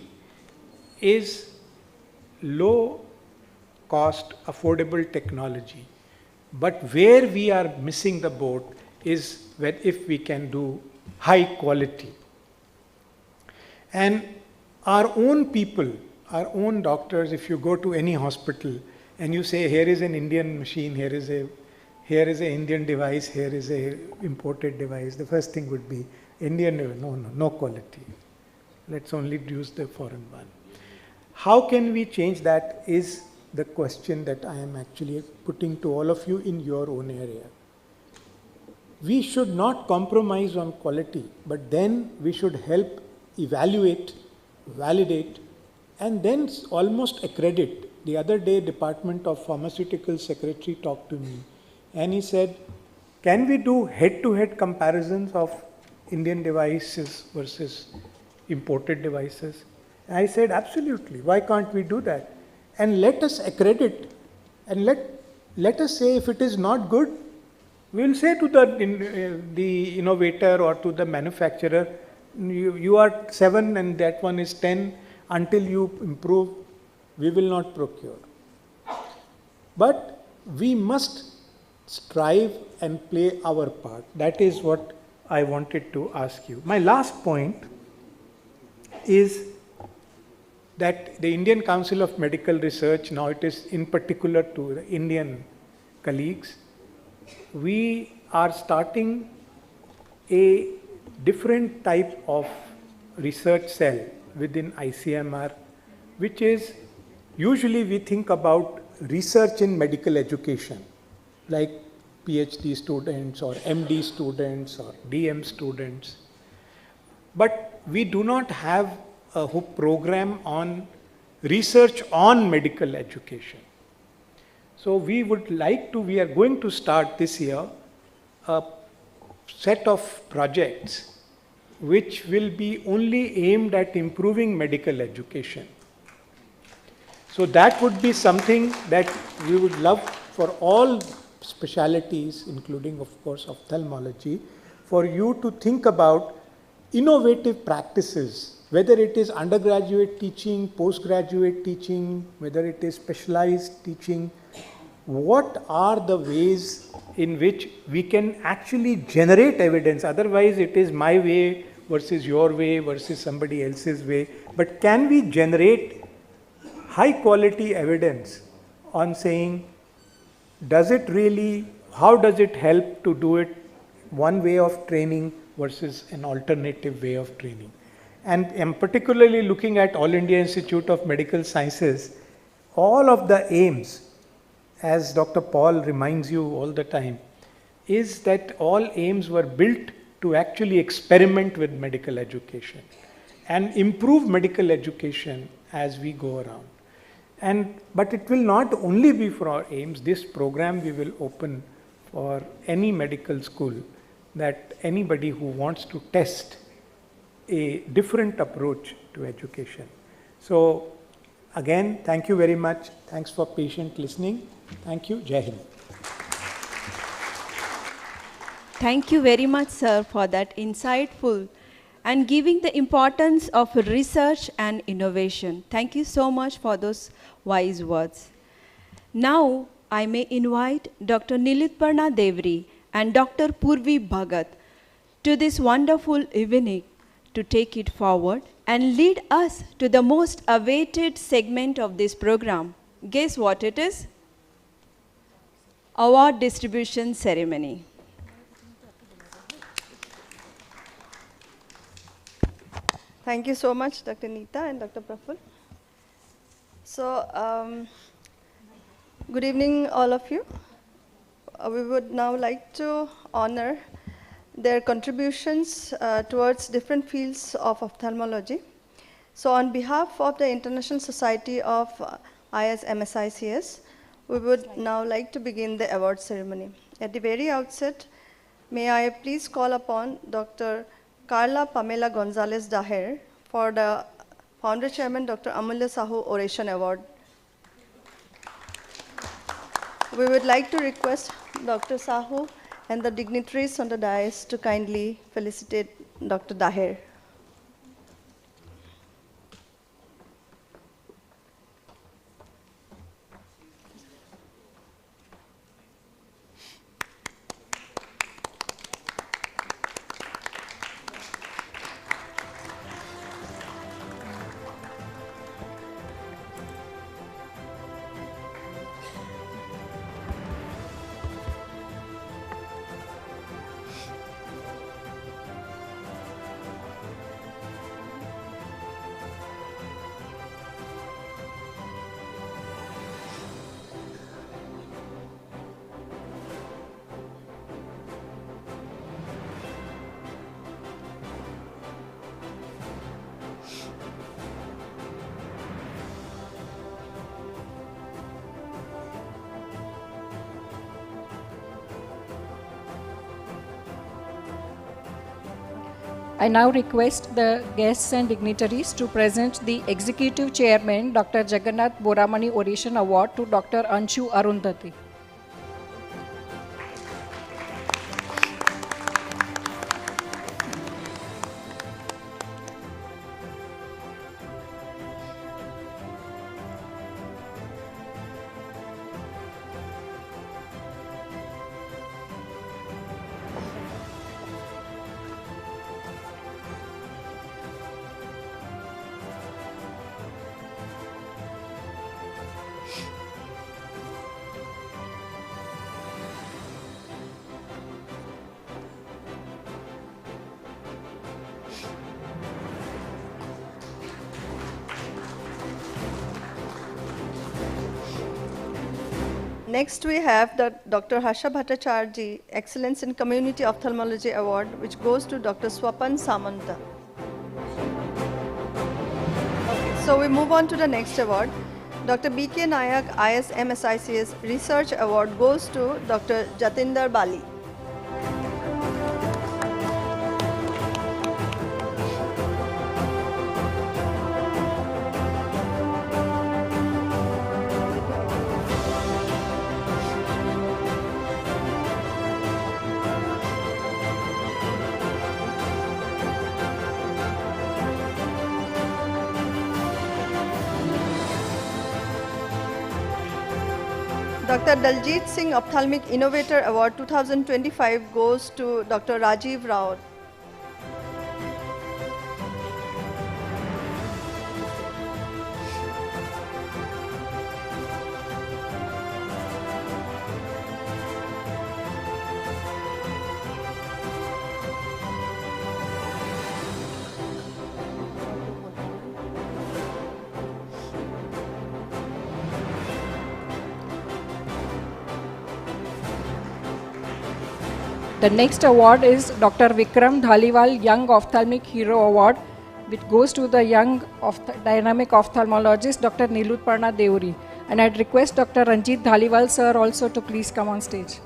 is low cost, affordable technology. But where we are missing the boat is if we can do high quality. And our own people, our own doctors, if you go to any hospital and you say, here is an Indian machine, here is an Indian device, here is a imported device, the first thing would be Indian, no quality. Let's only use the foreign one. How can we change that is the question that I am actually putting to all of you in your own area. We should not compromise on quality, but then we should help evaluate, validate, and then almost accredit. The other day, Department of Pharmaceutical Secretary talked to me and he said, can we do head-to-head comparisons of Indian devices versus imported devices? I said, absolutely. Why can't we do that? And let us accredit and let us say if it is not good, we will say to the innovator or to the manufacturer, you are 7 and that one is 10. Until you improve, we will not procure. But we must strive and play our part. That is what I wanted to ask you. My last point is that the Indian Council of Medical Research, now it is in particular to the Indian colleagues, we are starting a different type of research cell within ICMR, which is usually we think about research in medical education, like PhD students or MD students or DM students. But we do not have a program on research on medical education. So we are going to start this year a set of projects which will be only aimed at improving medical education. So that would be something that we would love for all specialities, including of course ophthalmology, for you to think about innovative practices, whether it is undergraduate teaching, postgraduate teaching, whether it is specialized teaching. What are the ways in which we can actually generate evidence? Otherwise it is my way versus your way versus somebody else's way. But can we generate high quality evidence on saying, does it really, how does it help to do it one way of training versus an alternative way of training? And I'm particularly looking at All India Institute of Medical Sciences. All of the AIIMS, as Dr. Paul reminds you all the time, is that all AIIMS were built to actually experiment with medical education and improve medical education as we go around. But it will not only be for our AIIMS. This program we will open for any medical school, that anybody who wants to test a different approach to education. So again, thank you very much. Thanks for patient listening. Thank you. Jai Hind. Thank you very much, sir, for that insightful and giving the importance of research and innovation. Thank you so much for those wise words. Now, I may invite Dr. Nilitparna Devri and Dr. Purvi Bhagat to this wonderful evening to take it forward and lead us to the most awaited segment of this program. Guess what it is? Award distribution ceremony. Thank you so much, Dr. Neeta and Dr. Praful. So, good evening, all of you. We would now like to honor their contributions towards different fields of ophthalmology. So, on behalf of the International Society of ISMSICS, we would now like to begin the award ceremony. At the very outset, may I please call upon Dr. Carla Pamela Gonzalez Daher for the Founder Chairman Dr. Amulya Sahu Oration Award. We would like to request Dr. Sahu and the dignitaries on the dais to kindly felicitate Dr. Daher. I now request the guests and dignitaries to present the Executive Chairman, Dr. Jagannath Boramani Oration Award to Dr. Anshu Arundhati. Next, we have the Dr. Harsha Bhattacharya Excellence in Community Ophthalmology Award, which goes to Dr. Swapan Samanta. Okay, so we move on to the next award. Dr. B.K. Nayak ISMSICS Research Award goes to Dr. Jatinder Bali. Dr. Daljit Singh Ophthalmic Innovator Award 2025 goes to Dr. Rajiv Rao. The next award is Dr. Vikram Dhaliwal Young Ophthalmic Hero Award, which goes to the young dynamic ophthalmologist Dr. Nilutparna Deuri. And I'd request Dr. Ranjit Dhaliwal sir also to please come on stage.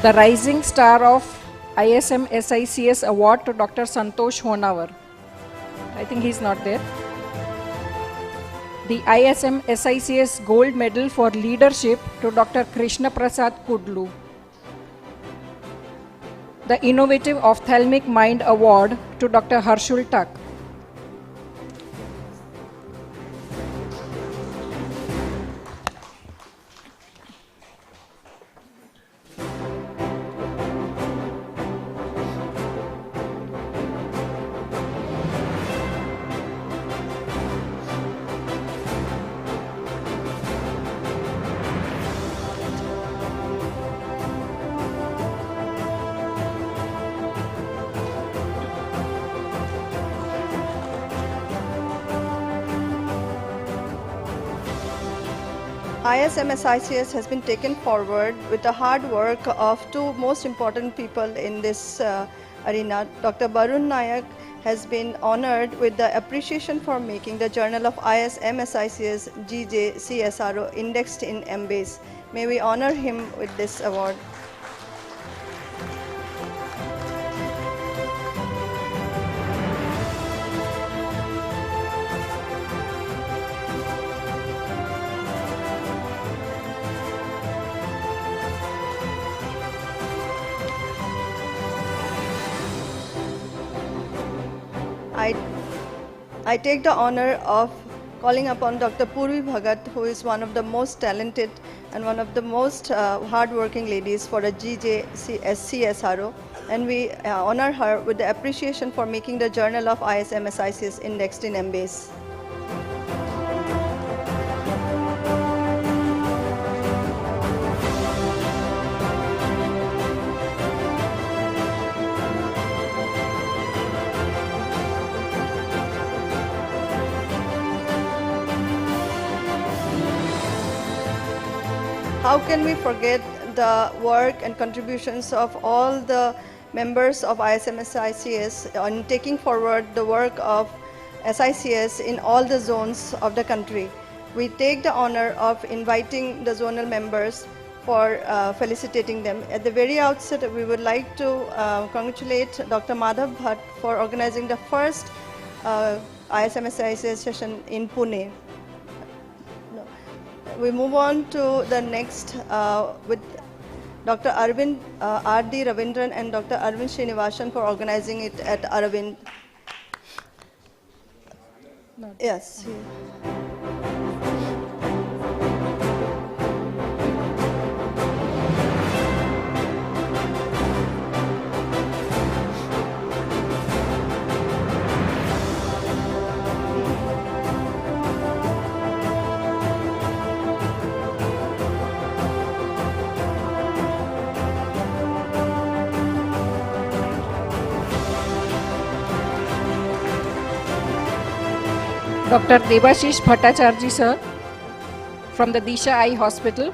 The Rising Star of ISMSICS Award to Dr. Santosh Honavar. I think he's not there. The ISMSICS Gold Medal for Leadership to Dr. Krishna Prasad Kudlu. The Innovative Ophthalmic Mind Award to Dr. Harshul Tak. ISMSICS has been taken forward with the hard work of two most important people in this arena. Dr. Barun Nayak has been honored with the appreciation for making the Journal of ISMSICS GJ CSRO indexed in MBase. May we honor him with this award. I take the honor of calling upon Dr. Purvi Bhagat, who is one of the most talented and one of the most hard-working ladies for the GJSCSRO, and we honor her with the appreciation for making the Journal of ISMSICS indexed in MBase. How can we forget the work and contributions of all the members of ISMSICS on taking forward the work of SICS in all the zones of the country. We take the honor of inviting the zonal members for felicitating them. At the very outset, we would like to congratulate Dr. Madhav Bhatt for organizing the first ISMSICS session in Pune. We move on to the next with Dr. Arvind R.D. Ravindran and Dr. Arvind Srinivasan for organizing it at Aravind. Yes. Dr. Debashish Bhattacharjee sir from the Disha Eye Hospital.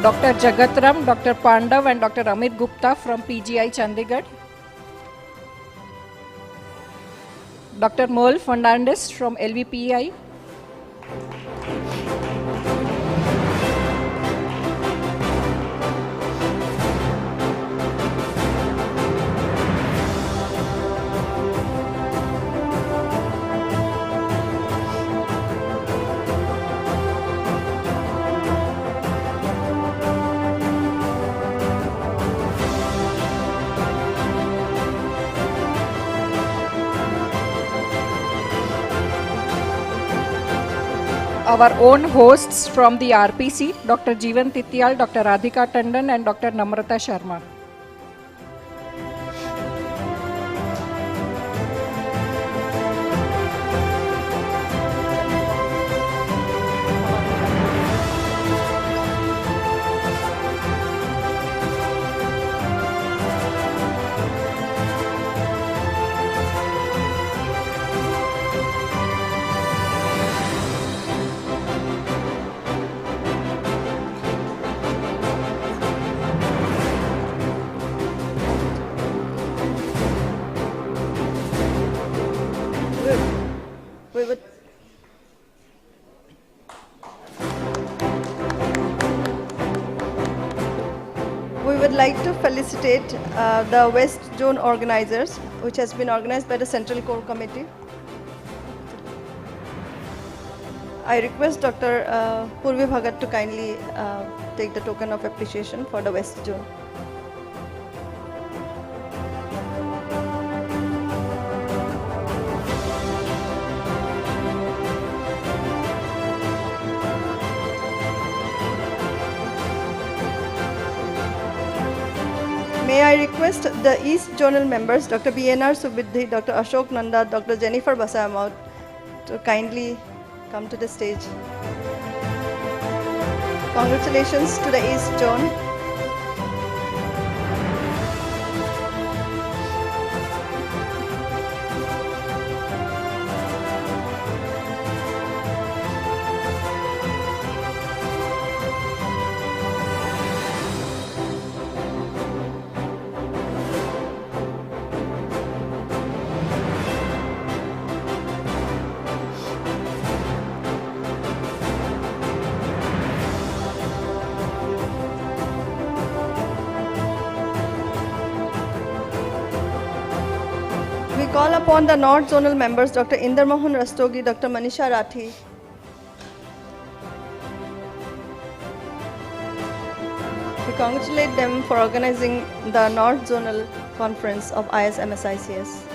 Dr. Jagatram, Dr. Pandav and Dr. Amit Gupta from PGI Chandigarh. Dr. Merle Fernandez from LVPI. Our own hosts from the RPC, Dr. Jeevan Tityal, Dr. Radhika Tandon and Dr. Namrata Sharma. We would like to felicitate the West Zone organizers, which has been organized by the Central Core Committee. I request Dr. Purvi Bhagat to kindly take the token of appreciation for the West Zone. May I request the East Zonal members, Dr. Biennial Subidhi, Dr. Ashok Nanda, Dr. Jennifer Basamaut, to kindly come to the stage. Congratulations to the East Zone. We call upon the North Zonal members, Dr. Inder Mohan Rastogi, Dr. Manisha Rathi. We congratulate them for organizing the North Zonal Conference of ISMSICSC.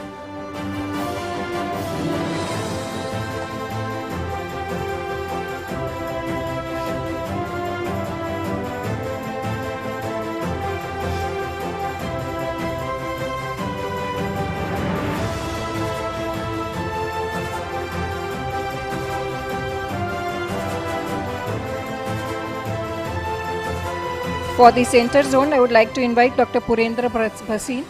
For the center zone, I would like to invite Dr. Purendra Bhasin.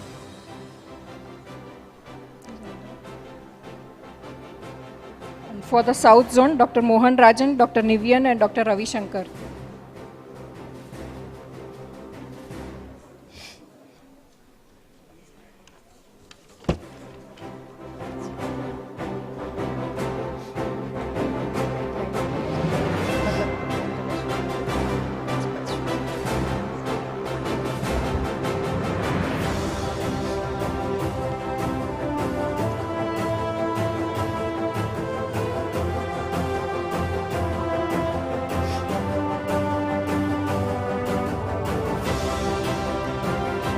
And for the south zone, Dr. Mohan Rajan, Dr. Nivian and Dr. Ravi Shankar.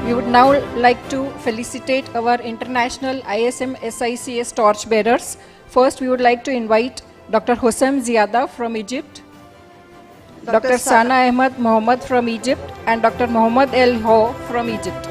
We would now like to felicitate our international ISMSICS torchbearers. First, we would like to invite Dr. Hossam Ziada from Egypt, Dr. Sana Ahmad Mohammed from Egypt, and Dr. Mohammed El Ho from Egypt.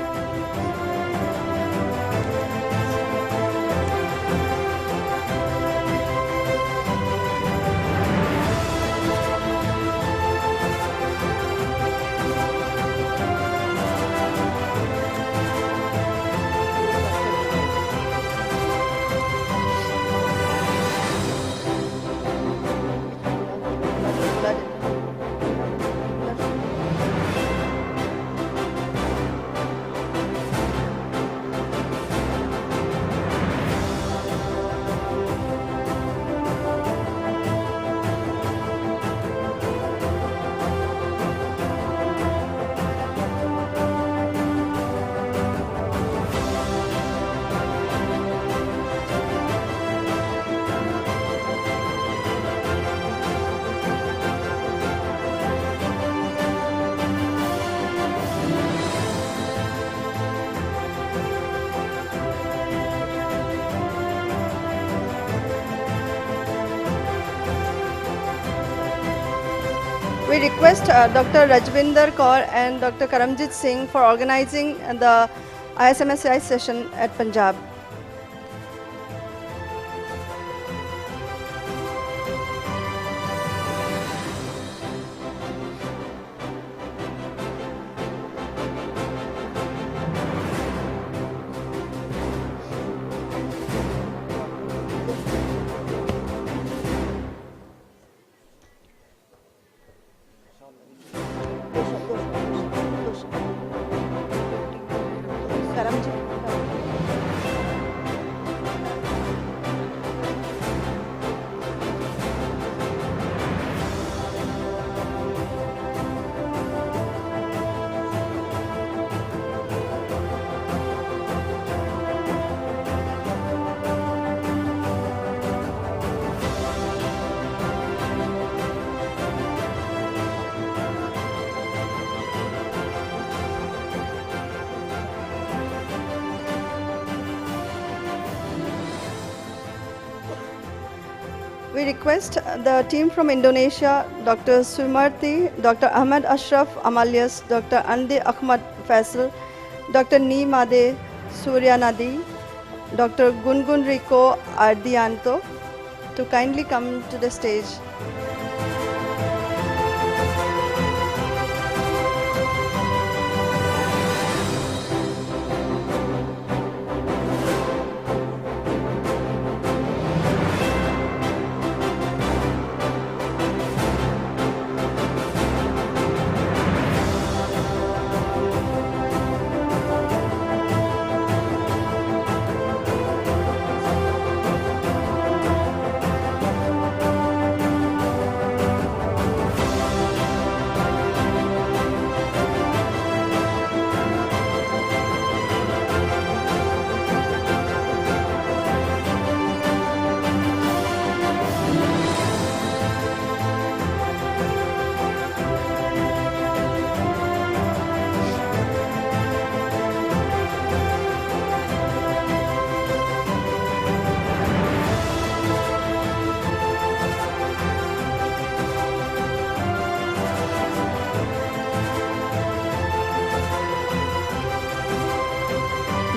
We request Dr. Rajendra Kaur and Dr. Karamjit Singh for organizing the ISMSI session at Punjab. We request the team from Indonesia, Dr. Sumarti, Dr. Ahmad Ashraf Amalias, Dr. Andi Ahmad Faisal, Dr. Ni Made Suryanadi, Dr. Gungun Rico Ardianto to kindly come to the stage.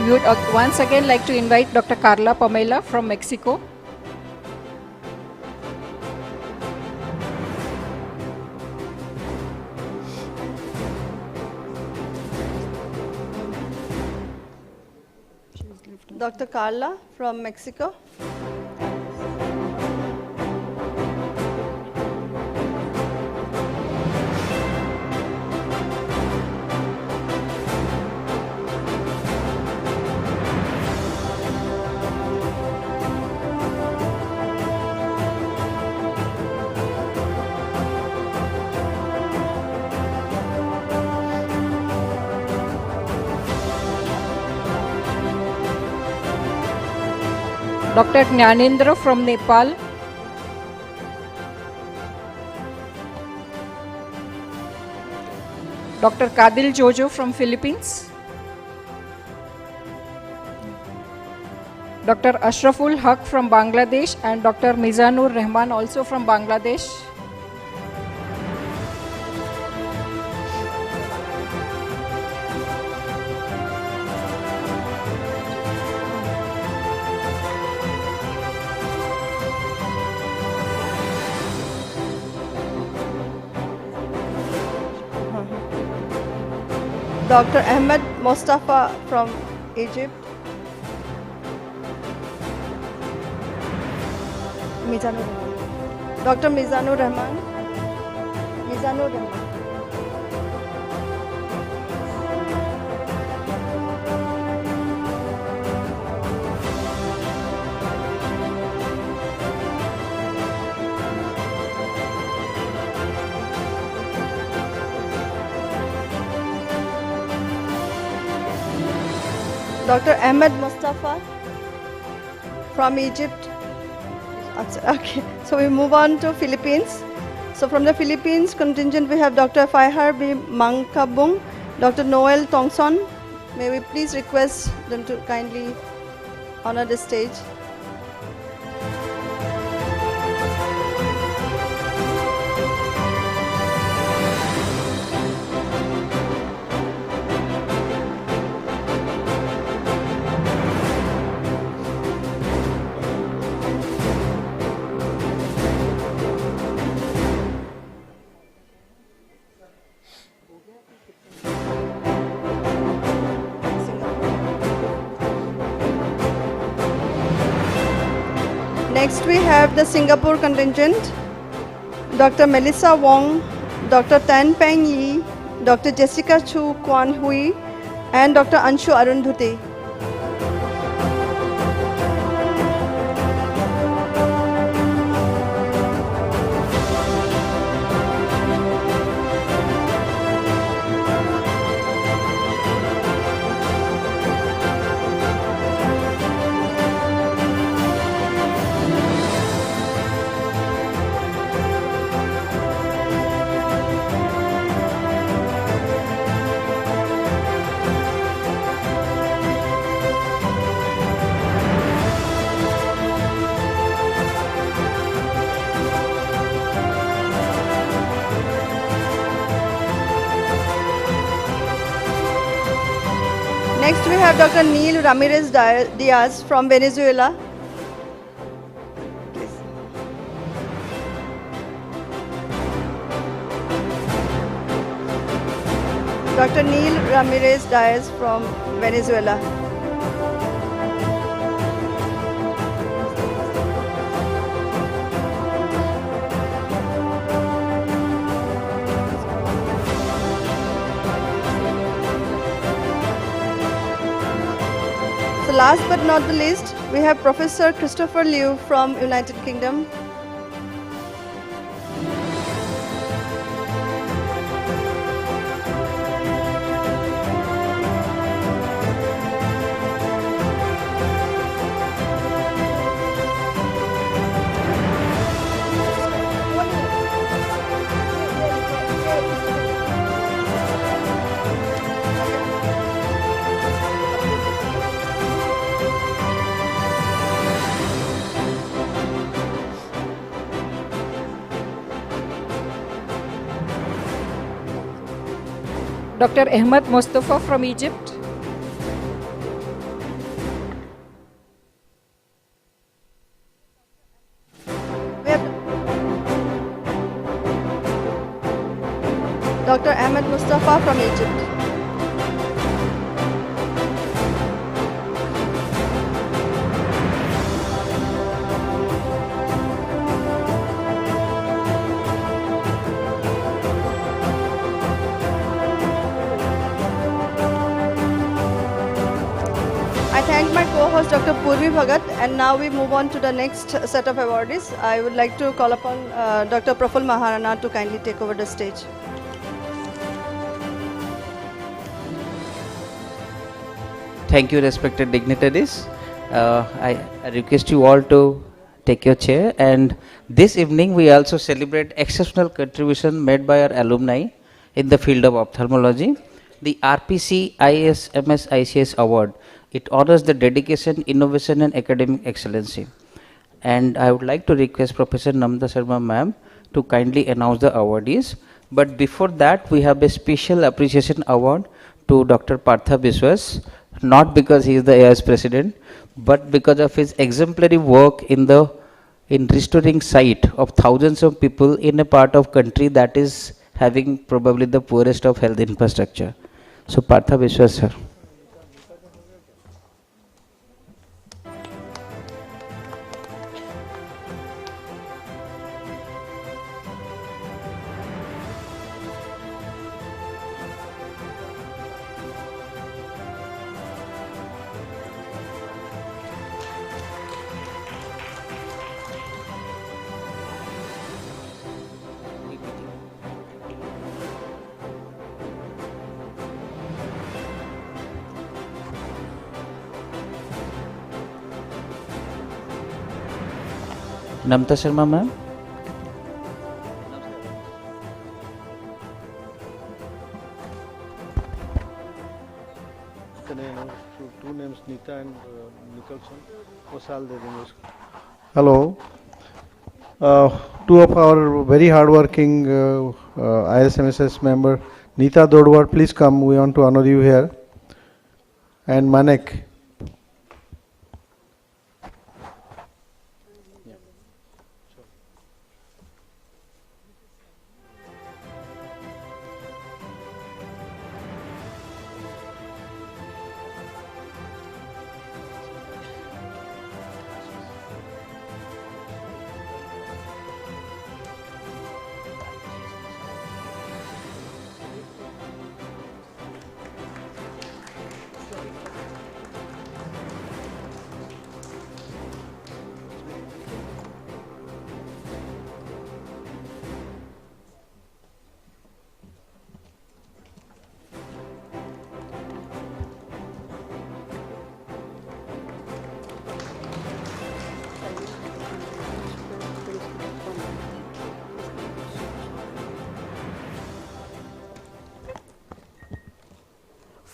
We would once again like to invite Dr. Carla Pamela from Mexico. Dr. Carla from Mexico. Dr. Jnanendra from Nepal. Dr. Kadil Jojo from Philippines. Dr. Ashraful Haq from Bangladesh and Dr. Mizanur Rahman also from Bangladesh. Dr. Ahmed Mostafa from Egypt. Dr. Mizanur Rahman. Dr. Ahmed Mustafa from Egypt. Okay, so we move on to Philippines. So from the Philippines contingent, we have Dr. Faihar B. Mangkabung, Dr. Noel Tongson. May we please request them to kindly honor the stage. Next we have the Singapore contingent, Dr. Melissa Wong, Dr. Tan Peng Yi, Dr. Jessica Chu Kwan Hui, and Dr. Anshu Arundhuti. Next we have Dr. Neil Ramirez Diaz from Venezuela. Please. Dr. Neil Ramirez Diaz from Venezuela. So last but not the least, we have Professor Christopher Liu from United Kingdom. Dr. Ahmed Mustafa from Egypt. Dr. Ahmed Mustafa from Egypt. I thank my co-host Dr. Purvi Bhagat, and now we move on to the next set of awardees. I would like to call upon Dr. Praful Maharana to kindly take over the stage. Thank you, respected dignitaries. I request you all to take your chair. And this evening, we also celebrate exceptional contribution made by our alumni in the field of ophthalmology. The RPC ISMS ICS Award. It honors the dedication, innovation, and academic excellency. And I would like to request Professor Namda Sharma ma'am to kindly announce the awardees. But before that, we have a special appreciation award to Dr. Partha Biswas, not because he is the AIS president, but because of his exemplary work in restoring sight of thousands of people in a part of country that is having probably the poorest of health infrastructure. So Partha Biswas, sir. Namta Sharma ma'am. Two names, Nita and Nicholson. Hello. Two of our very hardworking ISMSS member, Nita Dodwar, please come. We want to honor you here. And Manek.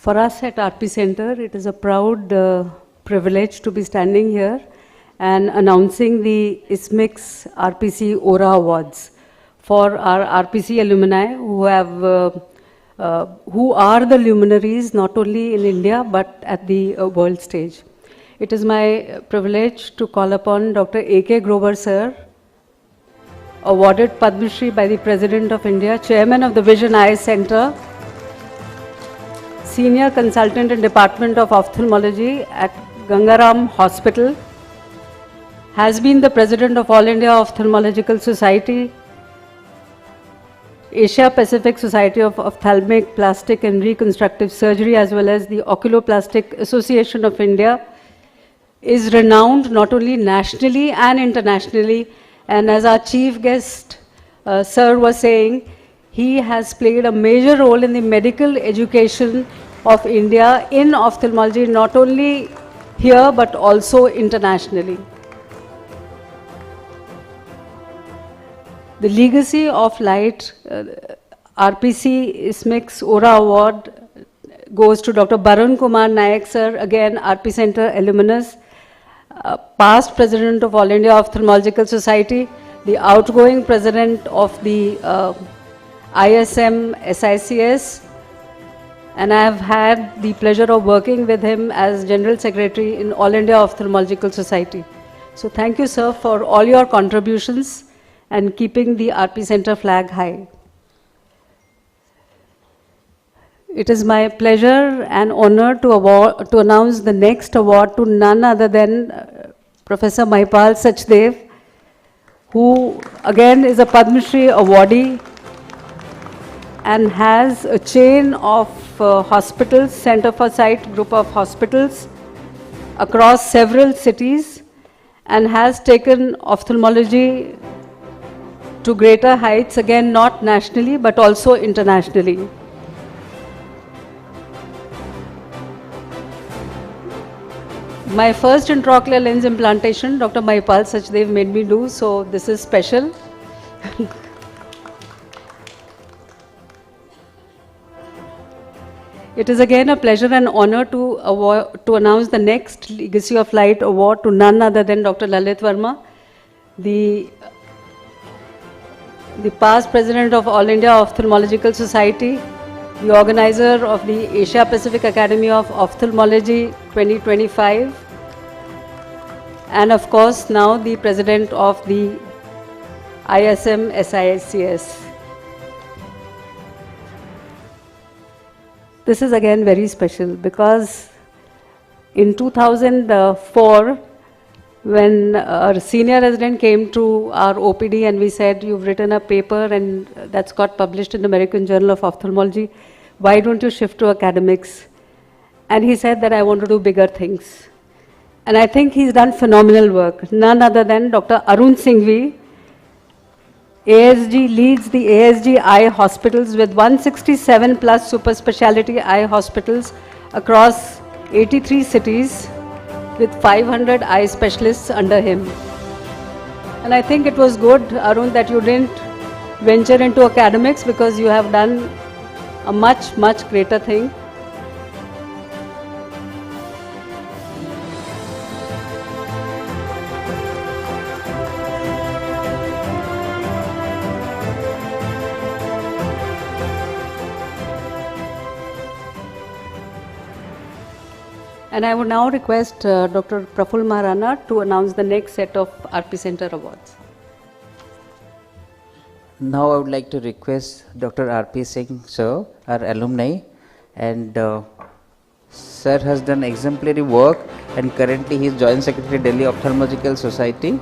For us at RP Center, it is a proud privilege to be standing here and announcing the ISMICS RPC Aura Awards for our RPC alumni who are the luminaries not only in India but at the world stage. It is my privilege to call upon Dr. A.K. Grover Sir, awarded Padma Shri by the President of India, Chairman of the Vision Eye Center, Senior Consultant in Department of Ophthalmology at Gangaram Hospital, has been the President of All India Ophthalmological Society, Asia Pacific Society of Ophthalmic, Plastic and Reconstructive Surgery, as well as the Oculoplastic Association of India, is renowned not only nationally and internationally. And as our chief guest, Sir, was saying, he has played a major role in the medical education of India in ophthalmology, not only here but also internationally. The Legacy of Light RPC ISMICS Aura Award goes to Dr. Barun Kumar Nayak Sir, again RP Center alumnus, past President of All India Ophthalmological Society, the outgoing President of the ISMSICSC, and I have had the pleasure of working with him as General Secretary in All India Ophthalmological Society. So thank you, sir, for all your contributions and keeping the RP Center flag high. It is my pleasure and honor to announce the next award to none other than Professor Mahipal Sachdev, who again is a Padma Shri awardee and has a chain of hospitals, Center for Sight group of hospitals across several cities, and has taken ophthalmology to greater heights, again not nationally but also internationally. My first intraocular lens implantation, Dr. Mahipal Sachdev made me do, so this is special. It is again a pleasure and honor to announce the next Legacy of Light Award to none other than Dr. Lalit Verma, the past President of All India Ophthalmological Society, the organizer of the Asia Pacific Academy of Ophthalmology 2025, and of course now the President of the ISMSICSC. This is again very special because in 2004, when our senior resident came to our OPD and we said, you've written a paper and that's got published in the American Journal of Ophthalmology, why don't you shift to academics? And he said that I want to do bigger things. And I think he's done phenomenal work. None other than Dr. Arun Singhvi. ASG leads the ASG eye hospitals with 167 plus super specialty eye hospitals across 83 cities with 500 eye specialists under him. And I think it was good, Arun, that you didn't venture into academics because you have done a much, much greater thing. And I would now request Dr. Praful Maharana to announce the next set of RP Center awards. Now I would like to request Dr. RP Singh sir, our alumni, and sir has done exemplary work and currently he is Joint Secretary Delhi Ophthalmological Society.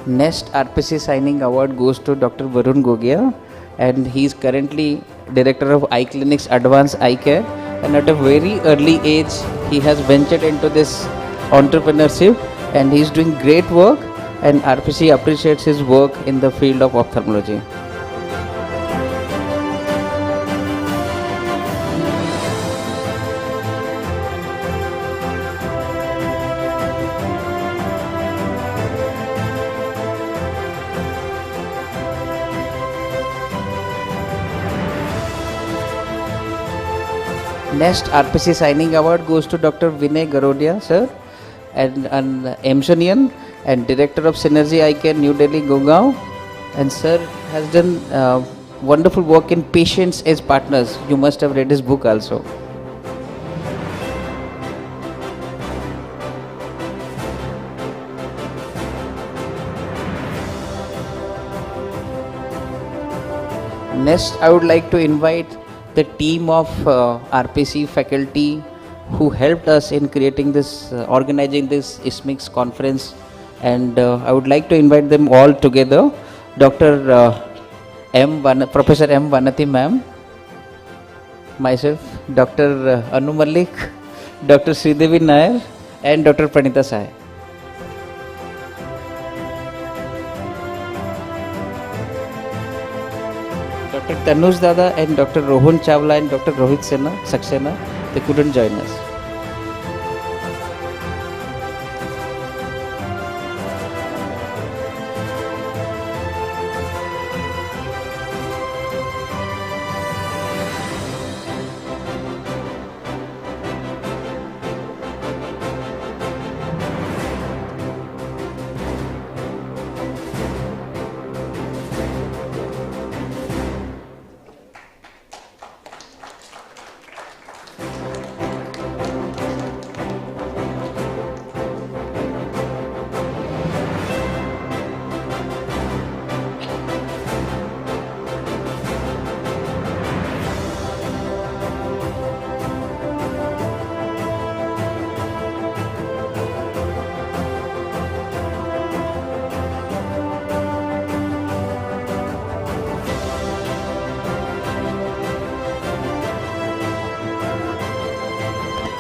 Next RPC signing award goes to Dr. Varun Gogia, and he is currently Director of Eye Clinics Advanced Eye Care, and at a very early age he has ventured into this entrepreneurship and he is doing great work. and RPC appreciates his work in the field of ophthalmology. Next RPC signing award goes to Dr. Vinay Garodia, sir, and an AIIMSian and Director of Synergy Eye Care, New Delhi, Gurgaon. And sir has done wonderful work in Patients as Partners. You must have read his book also. Next, I would like to invite the team of RPC faculty who helped us in creating this, organizing this ISMSICSC conference, and I would like to invite them all together. Dr. Professor M. Vanati ma'am, myself, Dr. Anu Malik, Dr. Sridevi Nair, and Dr. Pranita Sai. Dr. Tanuj Dada and Dr. Rohan Chawla and Dr. Rohit Saxena, they couldn't join us.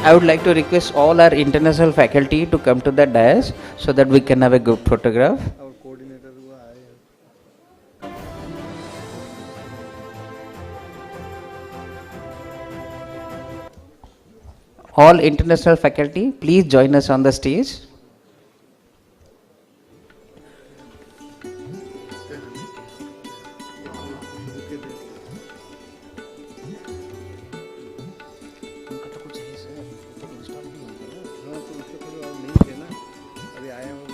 I would like to request all our international faculty to come to the dais so that we can have a group photograph. All international faculty, please join us on the stage.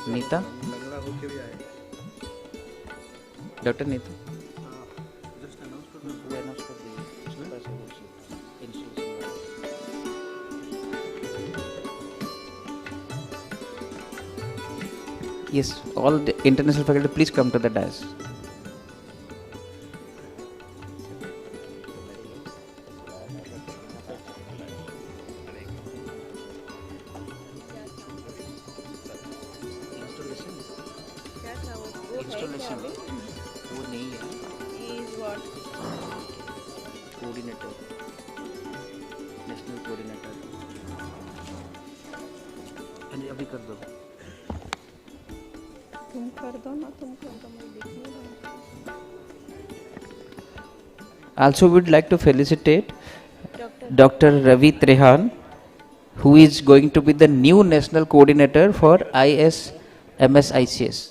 Neeta? Dr. Neeta? Yes, all the international faculty, please come to the dais. Installation वो नहीं है. Is what? Coordinator, national coordinator. अभी कर दो. तुम कर दो ना, तुम कर दो, मैं देख नहीं रहा. Also, would like to felicitate Dr. Ravi Trehan, who is going to be the new national coordinator for ISMSICSC.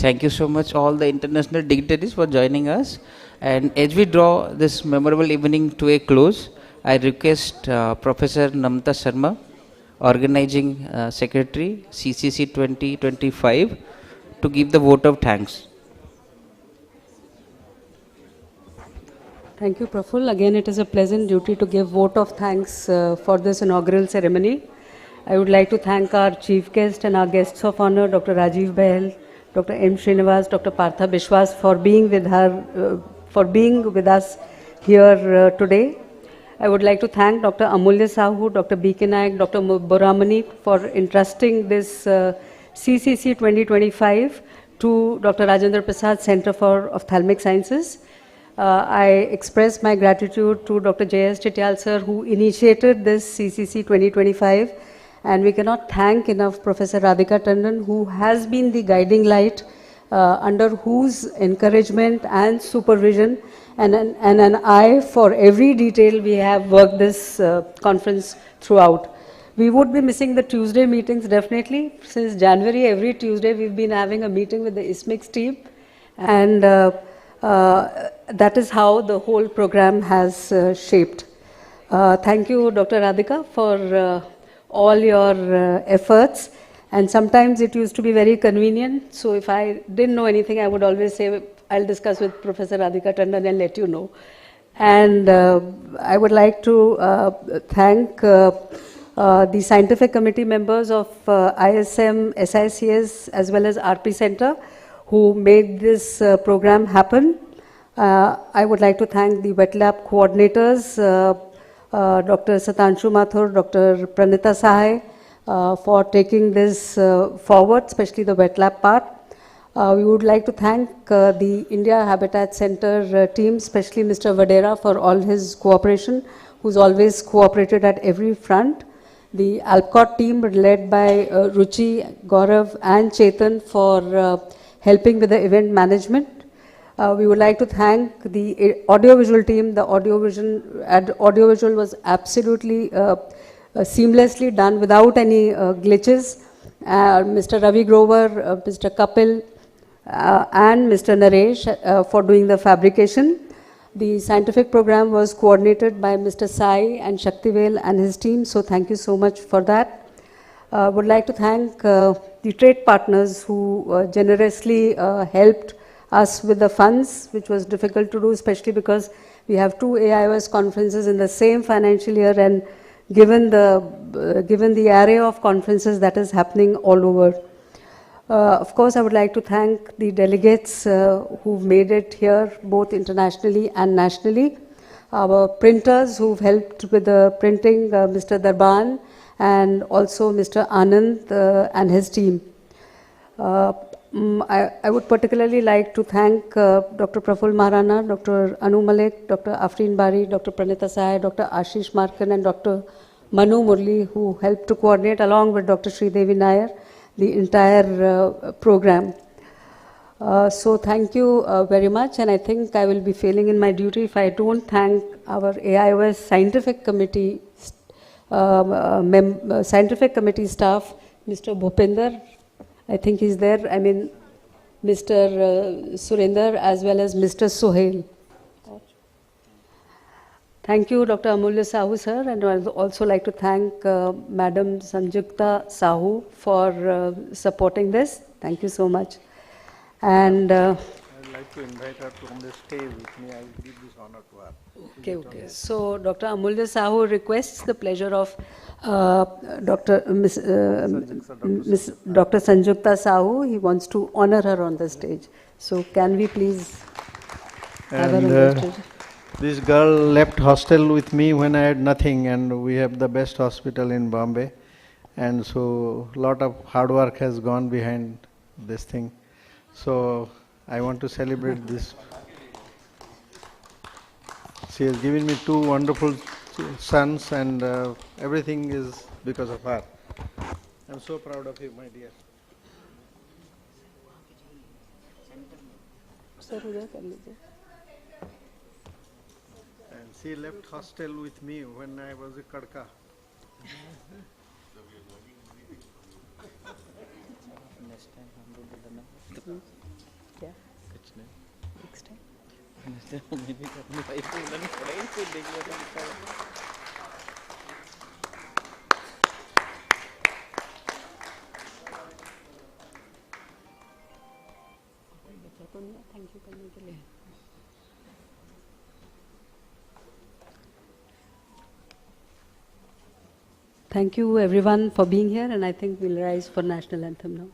Thank you so much all the international dignitaries for joining us. And as we draw this memorable evening to a close, I request Professor Namta Sharma Organizing Secretary, CCC 2025, to give the vote of thanks. Thank you, Praful. Again, it is a pleasant duty to give vote of thanks for this inaugural ceremony. I would like to thank our chief guest and our guests of honor, Dr. Rajiv Bahl, Dr. M. Srinivas, Dr. Partha Bishwas, for being with us here today. I would like to thank Dr. Amulya Sahu, Dr. B.K. Nayak, Dr. Boramani for entrusting this CCC 2025 to Dr. Rajendra Prasad Center for Ophthalmic Sciences. I express my gratitude to Dr. J.S. Tityal sir, who initiated this CCC 2025, and we cannot thank enough Professor Radhika Tandon, who has been the guiding light, under whose encouragement and supervision and an eye for every detail we have worked this conference throughout. We would be missing the Tuesday meetings definitely. Since January, every Tuesday we've been having a meeting with the ISMSICSC team, and that is how the whole program has shaped. Thank you, Dr. Radhika, for all your efforts. And sometimes it used to be very convenient. So if I didn't know anything, I would always say, I'll discuss with Professor Radhika Tandon and let you know. And I would like to thank the scientific committee members of ISMSICSC as well as RP Center, who made this program happen. I would like to thank the wet lab coordinators, Dr. Satanshu Mathur, Dr. Pranita Sahai, for taking this forward, especially the wet lab part. We would like to thank the India Habitat Center team, especially Mr. Vadera, for all his cooperation, who's always cooperated at every front. The Alcott team, led by Ruchi, Gaurav and Chetan, for helping with the event management. We would like to thank the audiovisual team. The audiovisual was absolutely seamlessly done without any glitches. Mr. Ravi Grover, Mr. Kapil and Mr. Naresh for doing the fabrication. The scientific program was coordinated by Mr. Sai and Shaktivel and his team, so thank you so much for that. Would like to thank the trade partners who generously helped us with the funds, which was difficult to do, especially because we have 2 AIOS conferences in the same financial year, and given the array of conferences that is happening all over. Of course, I would like to thank the delegates who've made it here, both internationally and nationally. Our printers who've helped with the printing, Mr. Darban and also Mr. Anand and his team. I would particularly like to thank Dr. Praful Maharana, Dr. Anu Malik, Dr. Afreen Bari, Dr. Pranita Sai, Dr. Ashish Markan and Dr. Manu Murli, who helped to coordinate along with Dr. Sridevi Nair the entire program. So thank you very much, and I think I will be failing in my duty if I don't thank our AIOS scientific committee staff, Mr. Bhupinder, I think he's there, I mean Mr. Surinder as well as Mr. Sohail. Thank you, Dr. Amulya Sahu sir, and I would also like to thank Madam Sanjukta Sahu for supporting this. Thank you so much. And I'd like to invite her to come to stay with me. I will give this honor to her. Okay. So Dr. Amulya Sahu requests the pleasure of Dr. Sanjukta Sahu. He wants to honor her on the stage. So can we please have her on the stage? This girl left hostel with me when I had nothing, and we have the best hospital in Bombay, and so a lot of hard work has gone behind this thing. So I want to celebrate this. She has given me 2 wonderful sons, and everything is because of her. I'm so proud of you, my dear. And she left hostel with me when I was a Kadka. क्या? Next time. Thank you करने के लिए. Thank you everyone for being here, and I think we'll rise for national anthem now.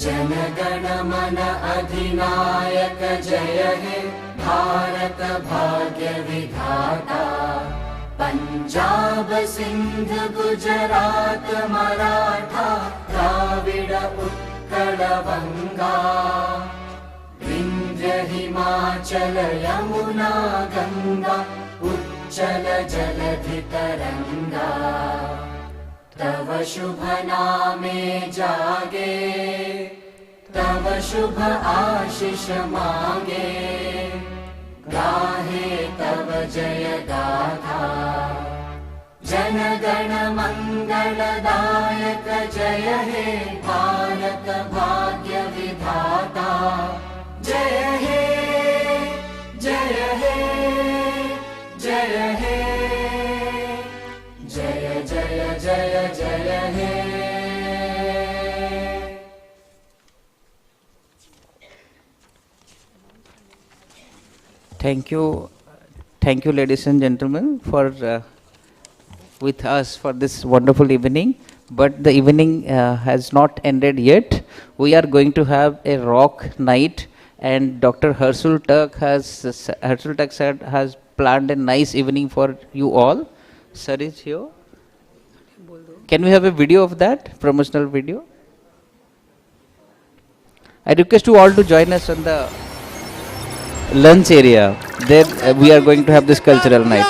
जनगण मन अधिनायक जय हे भारत भाग्य विधाता पंजाब सिंध गुजरात मराठा द्राविड़ उत्कल बंगा विंध्य हिमाचल यमुना गंगा उच्चल जलधि तरंगा तव शुभ नामे जागे तव शुभ आशीष मांगे गाहे तव जय गाथा जन गण मंगलदायक जय हे भारत भाग्य विधाता जय हे जय हे जय हे जय जय जय जय हे Thank you, ladies and gentlemen, for with us for this wonderful evening. But the evening has not ended yet. We are going to have a rock night, and Dr. Harshul Tak has planned a nice evening for you all. Sir is here. Can we have a video of that, promotional video? I request you all to join us on the lunch area. There we are going to have this cultural night.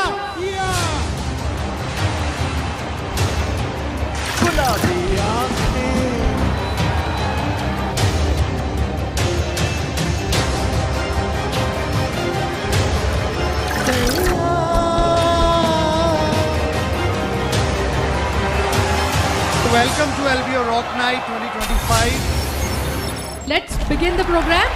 Welcome to LBO Rock Night 2025. Let's begin the program.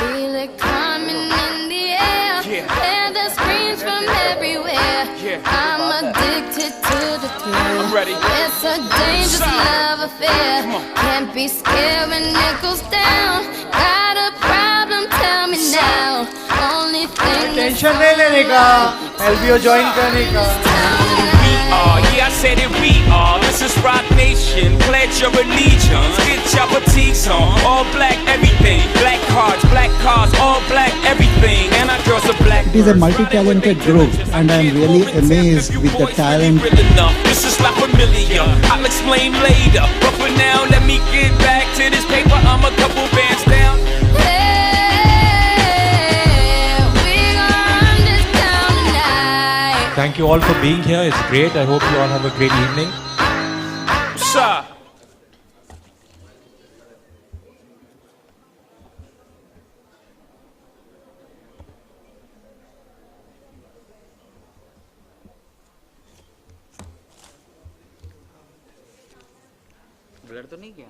Feel it coming in the air. Hear the screams from everywhere. I'm addicted to the thrill. I'm ready. It's a dangerous love affair. Can't be scared when it goes down. Got a problem? Tell me now. Only thing tension नहीं लेने का, LBO join करने का. Yeah, I said it, we are. This is Rock Nation. Pledge your allegiance. Get your boutiques on. All black, everything. Black cars, all black, everything. And our girls are black. It is a multi-talented group, and I am really amazed with the talent. This is La Familia. I'll explain later. But for now, let me get back to this paper. I'm a couple bands down. Thank you all for being here. It's great. I hope you all have a great evening. Sir. Blur तो नहीं किया?